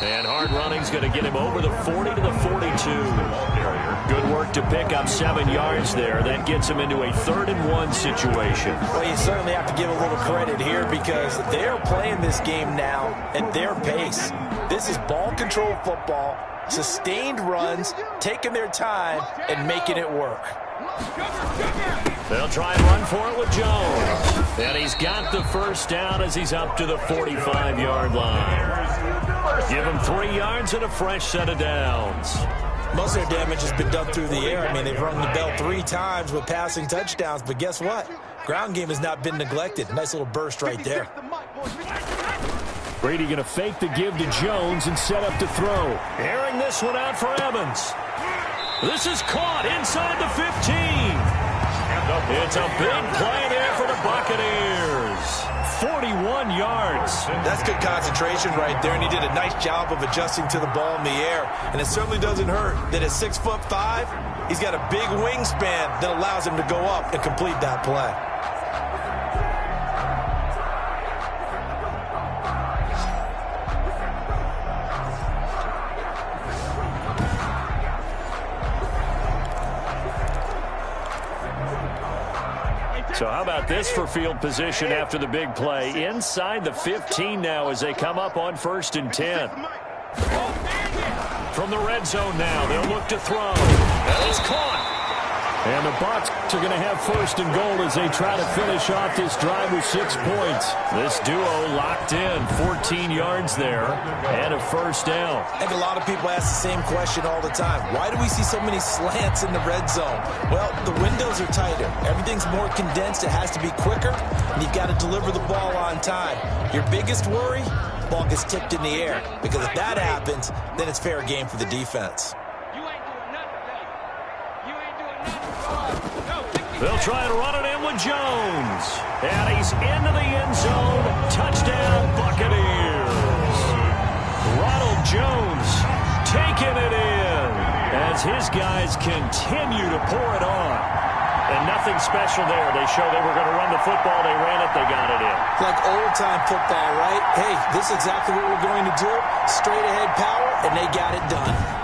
Speaker 2: And hard running's going to get him over the 40 to the 42. Good work to pick up 7 yards there. That gets him into a 3rd and 1 situation.
Speaker 3: Well, you certainly have to give a little credit here because they're playing this game now at their pace. This is ball control football, sustained runs, taking their time, and making it work.
Speaker 2: They'll try and run for it with Jones. And he's got the 1st down as he's up to the 45-yard line. Give him 3 yards and a fresh set of downs.
Speaker 3: Most of their damage has been done through the air. I mean, they've rung the bell 3 times with passing touchdowns, but guess what? Ground game has not been neglected. Nice little burst right there.
Speaker 4: Brady going to fake the give to Jones and set up to throw.
Speaker 2: Airing this one out for Evans. This is caught inside the 15. It's a big play there for the Buccaneers. 41 yards.
Speaker 3: That's good concentration right there, and he did a nice job of adjusting to the ball in the air. And it certainly doesn't hurt that at 6'5", he's got a big wingspan that allows him to go up and complete that play.
Speaker 2: So how about this for field position after the big play? Inside the 15 now as they come up on 1st and 10. From the red zone now, they'll look to throw. That is caught.
Speaker 4: And the Bucs are going to have 1st and goal as they try to finish off this drive with 6 points.
Speaker 2: This duo locked in, 14 yards there, and a 1st down.
Speaker 3: I think a lot of people ask the same question all the time. Why do we see so many slants in the red zone? Well, the windows are tighter. Everything's more condensed. It has to be quicker, and you've got to deliver the ball on time. Your biggest worry, ball gets tipped in the air, because if that happens, then it's fair game for the defense.
Speaker 2: They'll try and run it in with Jones. And he's into the end zone. Touchdown, Buccaneers. Ronald Jones taking it in as his guys continue to pour it on. And nothing special there. They show they were going to run the football. They ran it. They got it in.
Speaker 3: Like old-time football, right? Hey, this is exactly what we're going to do. Straight-ahead power, and they got it done.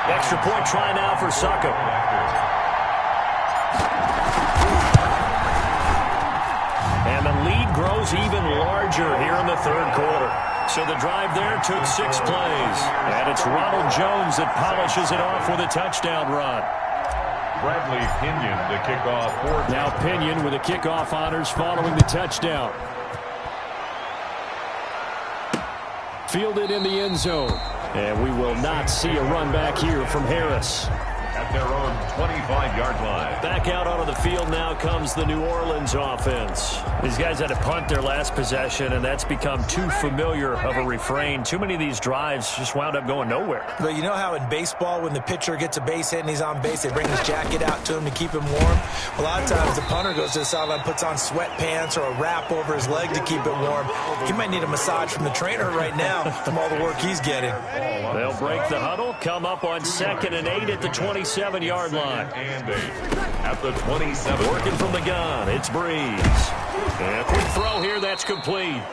Speaker 2: Extra point try now for Suckup. And the lead grows even larger here in the 3rd quarter. So the drive there took 6 plays. And it's Ronald Jones that polishes it off with a touchdown run.
Speaker 1: Bradley Pinion to kick off.
Speaker 4: Now Pinion with the kickoff honors following the touchdown. Fielded in the end zone. And we will not see a run back here from Harris.
Speaker 1: At their own 25-yard line.
Speaker 2: Back out onto the field now comes the New Orleans offense. These guys had to punt their last possession, and that's become too familiar of a refrain. Too many of these drives just wound up going nowhere.
Speaker 3: But you know how in baseball, when the pitcher gets a base hit and he's on base, they bring his jacket out to him to keep him warm? A lot of times the punter goes to the sideline, puts on sweatpants or a wrap over his leg to keep it warm. He might need a massage from the trainer right now from all the work he's getting.
Speaker 2: They'll break the huddle, come up on 2nd and 8 at the 27-yard line.
Speaker 1: And 8 at the 27.
Speaker 2: Working from the gun, it's Breeze. And a quick throw here, that's complete.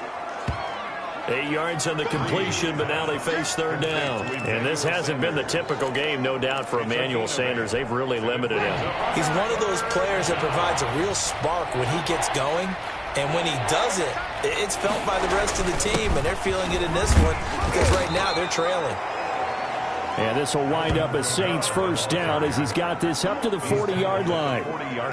Speaker 2: 8 yards on the completion, but now they face 3rd down. And this hasn't been the typical game, no doubt, for Emmanuel Sanders. They've really limited him.
Speaker 3: He's one of those players that provides a real spark when he gets going. And when he does it, it's felt by the rest of the team, and they're feeling it in this one because right now they're trailing.
Speaker 4: And this will wind up a Saints first down as he's got this up to the 40-yard line.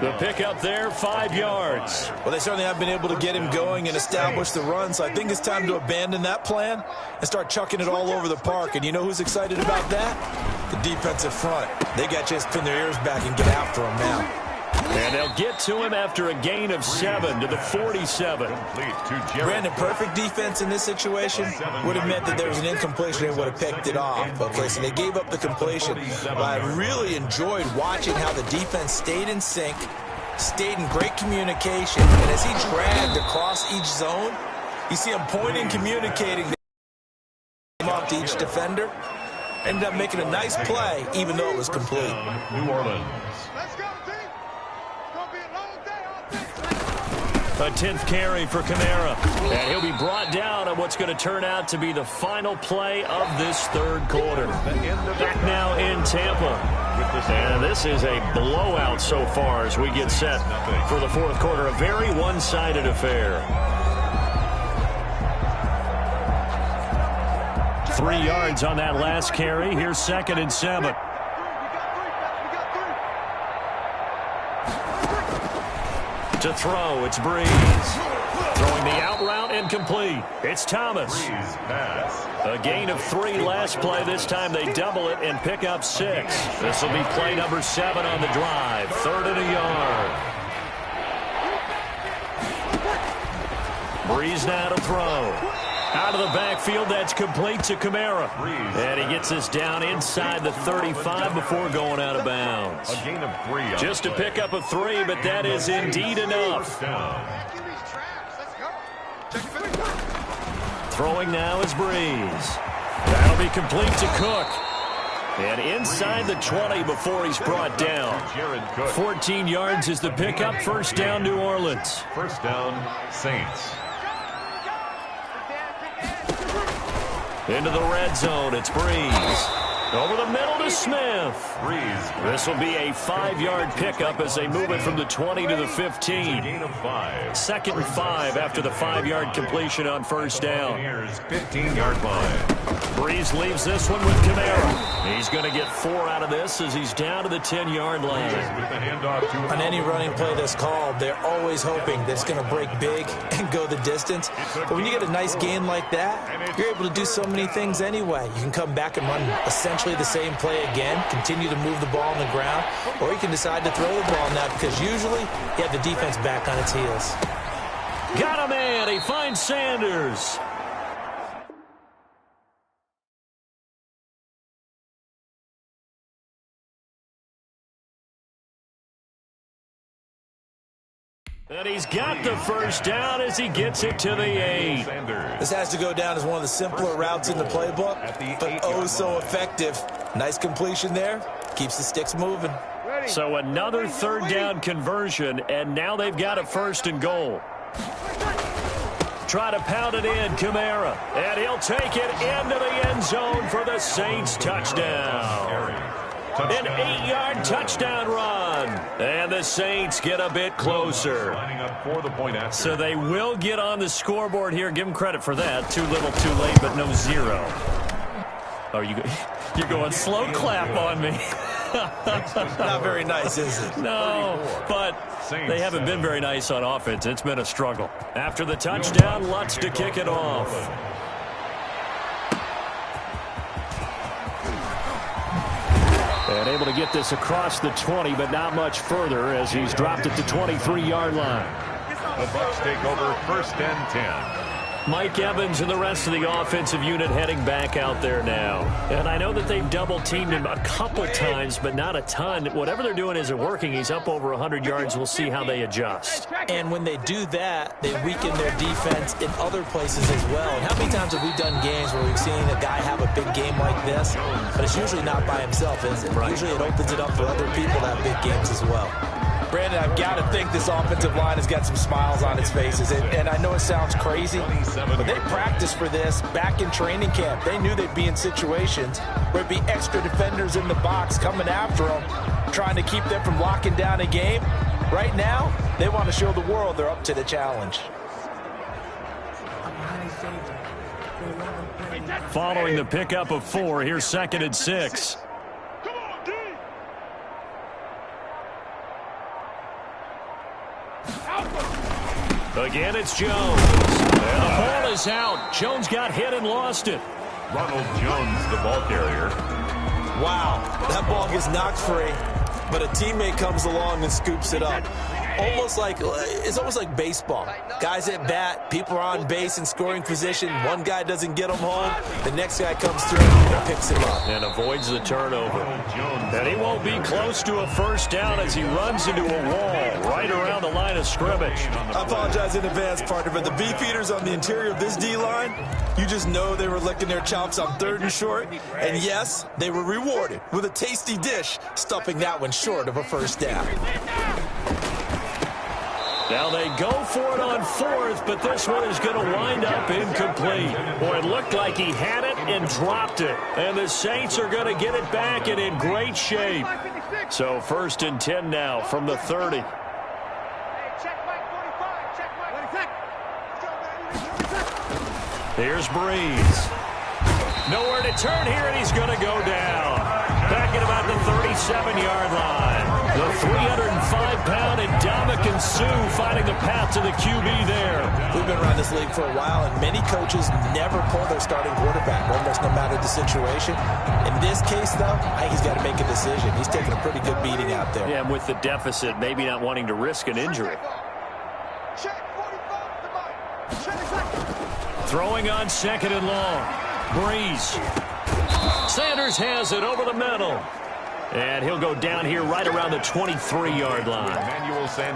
Speaker 4: The pickup there, 5 yards.
Speaker 3: Well, they certainly have been able to get him going and establish the run, so I think it's time to abandon that plan and start chucking it all over the park. And you know who's excited about that? The defensive front. They got to spin their ears back and get after him now.
Speaker 4: And they'll get to him after a gain of 7 to the 47.
Speaker 3: Brandon, perfect defense in this situation would have meant that there was an incompletion and would have picked it off. Okay, so they gave up the completion. But I really enjoyed watching how the defense stayed in sync, stayed in great communication. And as he dragged across each zone, you see him pointing, communicating off to each defender. Ended up making a nice play, even though it was complete.
Speaker 1: New Orleans.
Speaker 2: A 10th carry for Kamara. And he'll be brought down on what's going to turn out to be the final play of this third quarter. Back now in Tampa. And this is a blowout so far as we get set for the fourth quarter. A very one-sided affair. 3 yards on that last carry. Here's 2nd and 7. To throw, it's Breeze. Throwing the out route incomplete. It's Thomas. A gain of 3 last play. This time they double it and pick up 6. This will be play number 7 on the drive. 3rd and a yard. Breeze now to throw. Out of the backfield, that's complete to Kamara. And he gets us down inside the 35 before going out of bounds.
Speaker 1: A gain of 3.
Speaker 2: Just to pick up a 3, but that is indeed enough. Throwing now is Breeze. That'll be complete to Cook. And inside the 20 before he's brought down. 14 yards is the pickup. First down, New Orleans.
Speaker 1: First down, Saints.
Speaker 2: Into the red zone, it's Breeze. Over the middle to Smith. This will be a 5-yard pickup as they move it from the 20 to the 15.
Speaker 1: Gain of 5.
Speaker 2: 2nd and 5 after the 5-yard completion on first down.
Speaker 1: 15-yard line.
Speaker 2: Breeze leaves this one with Kamara. He's going to get 4 out of this as he's down to the 10-yard line.
Speaker 3: On any running play that's called, they're always hoping that it's going to break big and go the distance. But when you get a nice gain like that, you're able to do so many things anyway. You can come back and run essentially the same play again, continue to move the ball on the ground, or you can decide to throw the ball now because usually you have the defense back on its heels.
Speaker 2: Got a man. He finds Sanders. And he's got the first down as he gets it to the 8.
Speaker 3: This has to go down as one of the simpler routes in the playbook, but oh so effective. Nice completion there. Keeps the sticks moving.
Speaker 2: So another 3rd down conversion, and now they've got a 1st and goal. Try to pound it in, Kamara. And he'll take it into the end zone for the Saints touchdown. An 8-yard touchdown run. And the Saints get a bit closer. So they will get on the scoreboard here. Give them credit for that. Too little, too late, but no 0. Oh, you're going slow clap on me.
Speaker 3: Not very nice, is it?
Speaker 2: No, but they haven't been very nice on offense. It's been a struggle. After the touchdown, Lutz to kick it off. And able to get this across the 20, but not much further as he's dropped it to 23-yard line.
Speaker 1: The Bucs take over 1st and 10.
Speaker 2: Mike Evans and the rest of the offensive unit heading back out there now. And I know that they've double-teamed him a couple times, but not a ton. Whatever they're doing isn't working. He's up over 100 yards. We'll see how they adjust.
Speaker 3: And when they do that, they weaken their defense in other places as well. And how many times have we done games where we've seen a guy have a big game like this, but it's usually not by himself, is it? Right. Usually it opens it up for other people to have big games as well. Brandon, I've got to think this offensive line has got some smiles on its faces. And I know it sounds crazy, but they practiced for this back in training camp. They knew they'd be in situations where there'd be extra defenders in the box coming after them, trying to keep them from locking down a game. Right now, they want to show the world they're up to the challenge.
Speaker 2: Following the pickup of 4, here's 2nd and 6. Again, it's Jones. And the ball is out. Jones got hit and lost it.
Speaker 1: Ronald Jones, the ball carrier.
Speaker 3: Wow, that ball gets knocked free, but a teammate comes along and scoops it up. It's almost like baseball. Guys at bat, people are on base in scoring position. One guy doesn't get him home. The next guy comes through and picks him up.
Speaker 2: And avoids the turnover. And he won't be close to a first down as he runs into a wall right around the line of scrimmage.
Speaker 3: I apologize in advance, partner, but the beefeaters on the interior of this D-line, you just know they were licking their chops on 3rd and short. And yes, they were rewarded with a tasty dish, stuffing that one short of a first down.
Speaker 2: Now they go for it on 4th, but this one is going to wind up incomplete. Boy, it looked like he had it and dropped it. And the Saints are going to get it back and in great shape. So 1st and 10 now from the 30. Here's Breeze. Nowhere to turn here, and he's going to go down. Back at about the 37-yard line. The 305-pound Ndamukong Suh finding the path to the QB there.
Speaker 3: We've been around this league for a while, and many coaches never pull their starting quarterback, almost no matter the situation. In this case, though, I think he's got to make a decision. He's taking a pretty good beating out there.
Speaker 2: Yeah, and with the deficit, maybe not wanting to risk an injury. Throwing on 2nd and long. Breeze. Sanders has it over the middle. And he'll go down here right around the 23-yard line.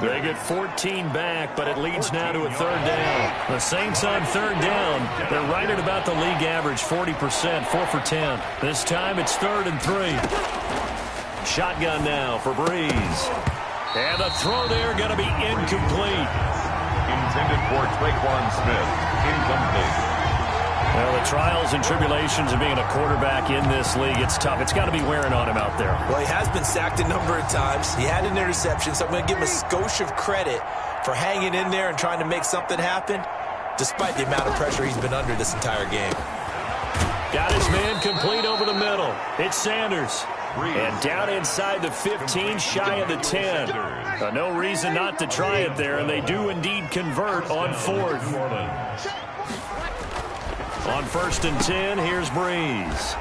Speaker 2: They get 14 back, but it leads now to a 3rd down. The Saints on 3rd down. They're right at about the league average, 40%, 4 for 10. This time it's 3rd and 3. Shotgun now for Breeze. And the throw there going to be incomplete.
Speaker 1: Intended for Traquan Smith. Incomplete.
Speaker 2: Well, the trials and tribulations of being a quarterback in this league, it's tough. It's got to be wearing on him out there.
Speaker 3: Well, he has been sacked a number of times. He had an interception, so I'm going to give him a skosh of credit for hanging in there and trying to make something happen, despite the amount of pressure he's been under this entire game.
Speaker 2: Got his man complete over the middle. It's Sanders. And down inside the 15, shy of the 10. No reason not to try it there, and they do indeed convert on 4th. On 1st and 10, here's Breeze.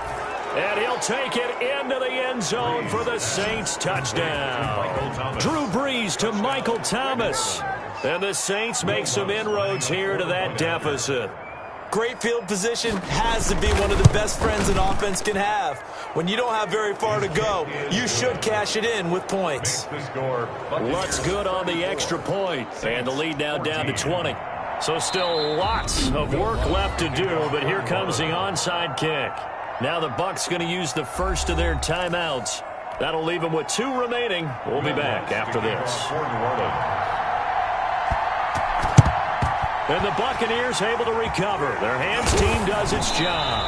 Speaker 2: And he'll take it into the end zone for the Saints touchdown. Drew Brees to Michael Thomas. And the Saints make some inroads here to that deficit.
Speaker 3: Great field position has to be one of the best friends an offense can have. When you don't have very far to go, you should cash it in with points.
Speaker 2: Looks good on the extra point. And the lead now down to 20. So still lots of work left to do, but here comes the onside kick. Now the Bucs going to use the first of their timeouts. That'll leave them with 2 remaining. We'll be back after this. And the Buccaneers able to recover. Their hands team does its job.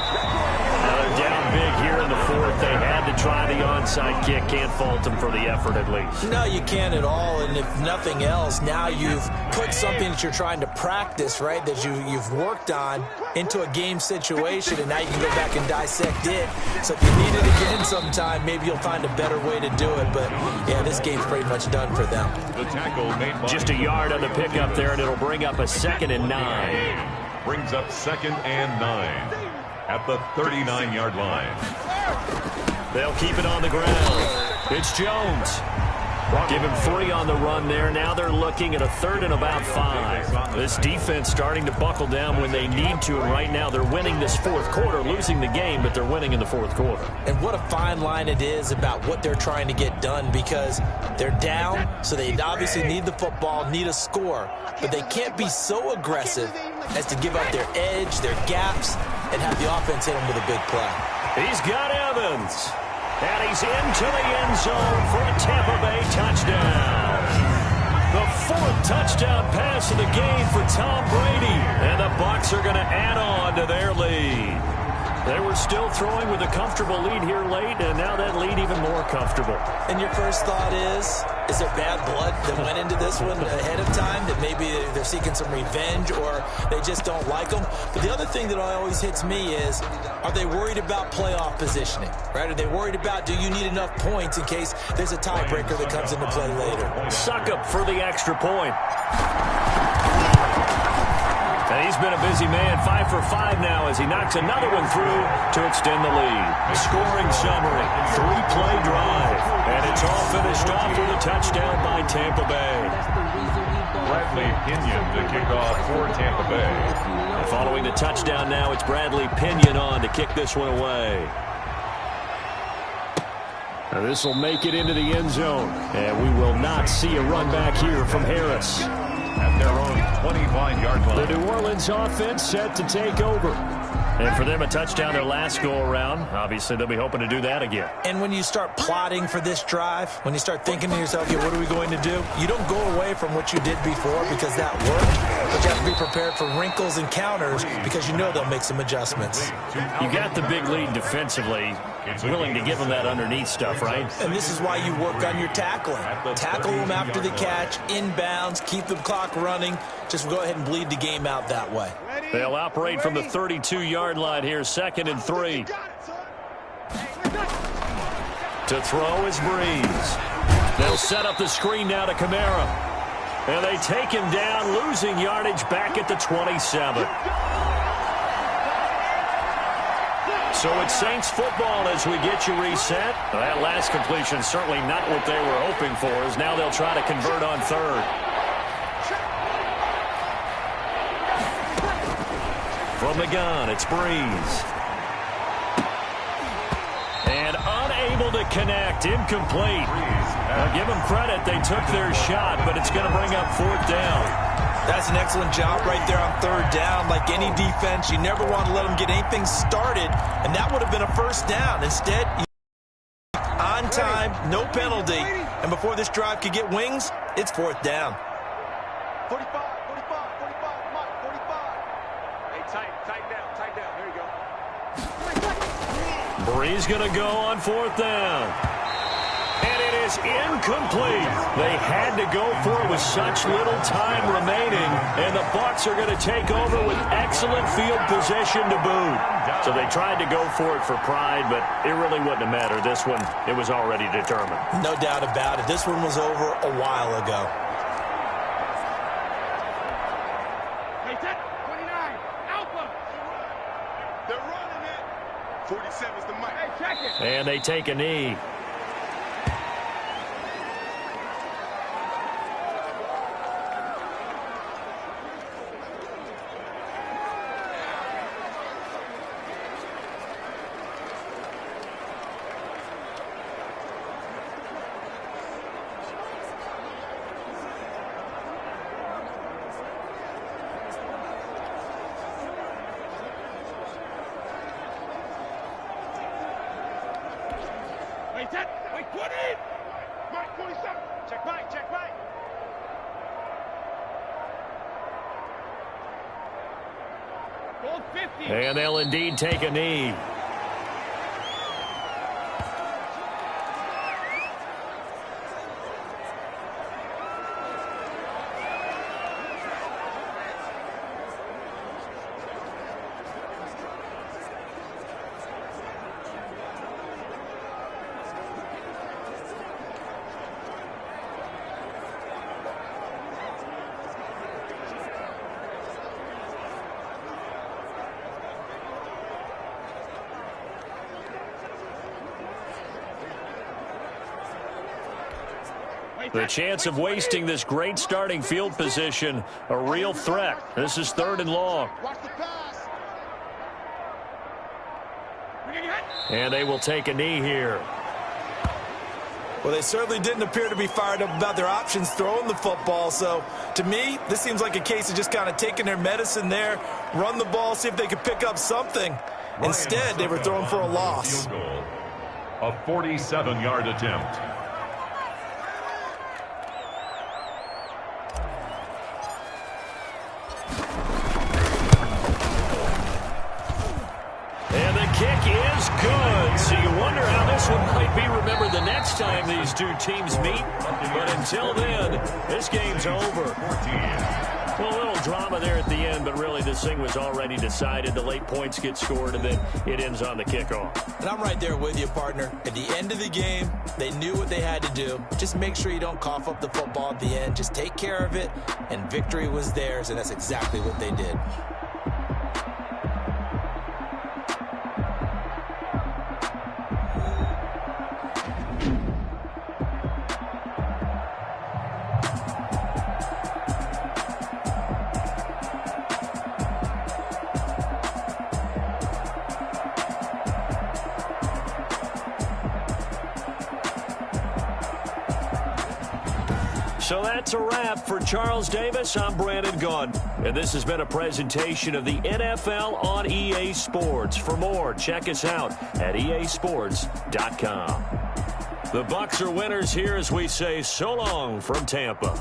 Speaker 2: Now they're down big here in the 4th. They had to try the onside kick. Can't fault them for the effort at least.
Speaker 3: No, you can't at all. And if nothing else, now you've put something that you're trying to practice, right, that you've worked on into a game situation, and now you can go back and dissect it. So if you need it again sometime, maybe you'll find a better way to do it. But, yeah, this game's pretty much done for them.
Speaker 1: The tackle made by
Speaker 2: just a yard on the pickup there, and it'll bring up a 2nd and 9.
Speaker 1: Brings up 2nd and 9 at the 39-yard line.
Speaker 2: They'll keep it on the ground. It's Jones. Give him 3 on the run there. Now they're looking at a 3rd and about 5. This defense starting to buckle down when they need to, and right now they're winning this 4th quarter, losing the game, but they're winning in the 4th quarter.
Speaker 3: And what a fine line it is about what they're trying to get done, because they're down, so they obviously need the football, need a score, but they can't be so aggressive as to give up their edge, their gaps, and have the offense hit them with a big play.
Speaker 2: He's got Evans. And he's into the end zone for a Tampa Bay touchdown. The 4th touchdown pass of the game for Tom Brady. And the Bucs are going to add on to their lead. They were still throwing with a comfortable lead here late, and now that lead even more comfortable.
Speaker 3: And your first thought is there bad blood that went into this one ahead of time, that maybe they're seeking some revenge or they just don't like them? But the other thing that always hits me is, are they worried about playoff positioning, right? Are they worried about, do you need enough points in case there's a tiebreaker that comes into play later?
Speaker 2: Suckup for the extra point. And he's been a busy man, 5 for 5 now as he knocks another one through to extend the lead. Scoring summary, 3-play drive. And it's all finished off with a touchdown by Tampa Bay.
Speaker 1: Bradley Pinion to kick off for Tampa Bay.
Speaker 2: And following the touchdown now, it's Bradley Pinion on to kick this one away. Now this will make it into the end zone. And we will not see a run back here from Harris.
Speaker 1: At their own 25-yard line.
Speaker 2: The New Orleans offense set to take over. And for them, a touchdown their last go-around. Obviously, they'll be hoping to do that again.
Speaker 3: And when you start plotting for this drive, when you start thinking to yourself, okay, what are we going to do? You don't go away from what you did before because that worked. But you have to be prepared for wrinkles and counters because you know they'll make some adjustments.
Speaker 2: You got the big lead defensively. Willing to give them that underneath stuff, right?
Speaker 3: And this is why you work on your tackling. Tackle them after the catch, inbounds, keep the clock running. Just go ahead and bleed the game out that way.
Speaker 2: They'll operate from the 32-yard line here, 2nd and 3. To throw is Breeze. They'll set up the screen now to Kamara. And they take him down, losing yardage back at the 27. So it's Saints football as we get you reset. That last completion certainly not what they were hoping for, as now they'll try to convert on 3rd. From the gun, it's Breeze. And unable to connect, incomplete. Now give them credit, they took their shot, but it's going to bring up 4th down.
Speaker 3: That's an excellent job right there on 3rd down. Like any defense, you never want to let them get anything started, and that would have been a 1st down. Instead, on time, no penalty, and before this drive could get wings, it's 4th down.
Speaker 5: 45, 45, 45, Mike, 45. Hey, tight down. There you go.
Speaker 2: Breeze going to go on 4th down. And it is incomplete. They had to go for it with such little time remaining, and the Bucs are going to take over with excellent field position to boot. So they tried to go for it for pride, but it really wouldn't have mattered. This one, it was already determined.
Speaker 3: No doubt about it. This one was over a while ago.
Speaker 5: Hey, 29, Alpha. They're running it. 47's the mic. Hey, check it.
Speaker 2: And they take a knee.
Speaker 5: Wait, 20! Mike, 47. Check Mike. Gold 50.
Speaker 2: And they'll indeed take a knee. The chance of wasting this great starting field position, a real threat. This is 3rd and long.
Speaker 5: Watch the pass.
Speaker 2: And they will take a knee here.
Speaker 3: Well, they certainly didn't appear to be fired up about their options throwing the football. So, to me, this seems like a case of just kind of taking their medicine there, run the ball, see if they could pick up something. Instead, they were throwing for a loss.
Speaker 1: A 47-yard attempt.
Speaker 2: this one might be remembered the next time these two teams meet. But until then, this game's over. Well, a little drama there at the end, but really this thing was already decided. The late points get scored, and then it ends on the kickoff.
Speaker 3: And I'm right there with you, partner. At the end of the game, they knew what they had to do. Just make sure you don't cough up the football at the end. Just take care of it, and victory was theirs, and that's exactly what they did.
Speaker 2: So that's a wrap for Charles Davis. I'm Brandon Gaudin, and this has been a presentation of the NFL on EA Sports. For more, check us out at easports.com. The Bucs are winners here as we say so long from Tampa.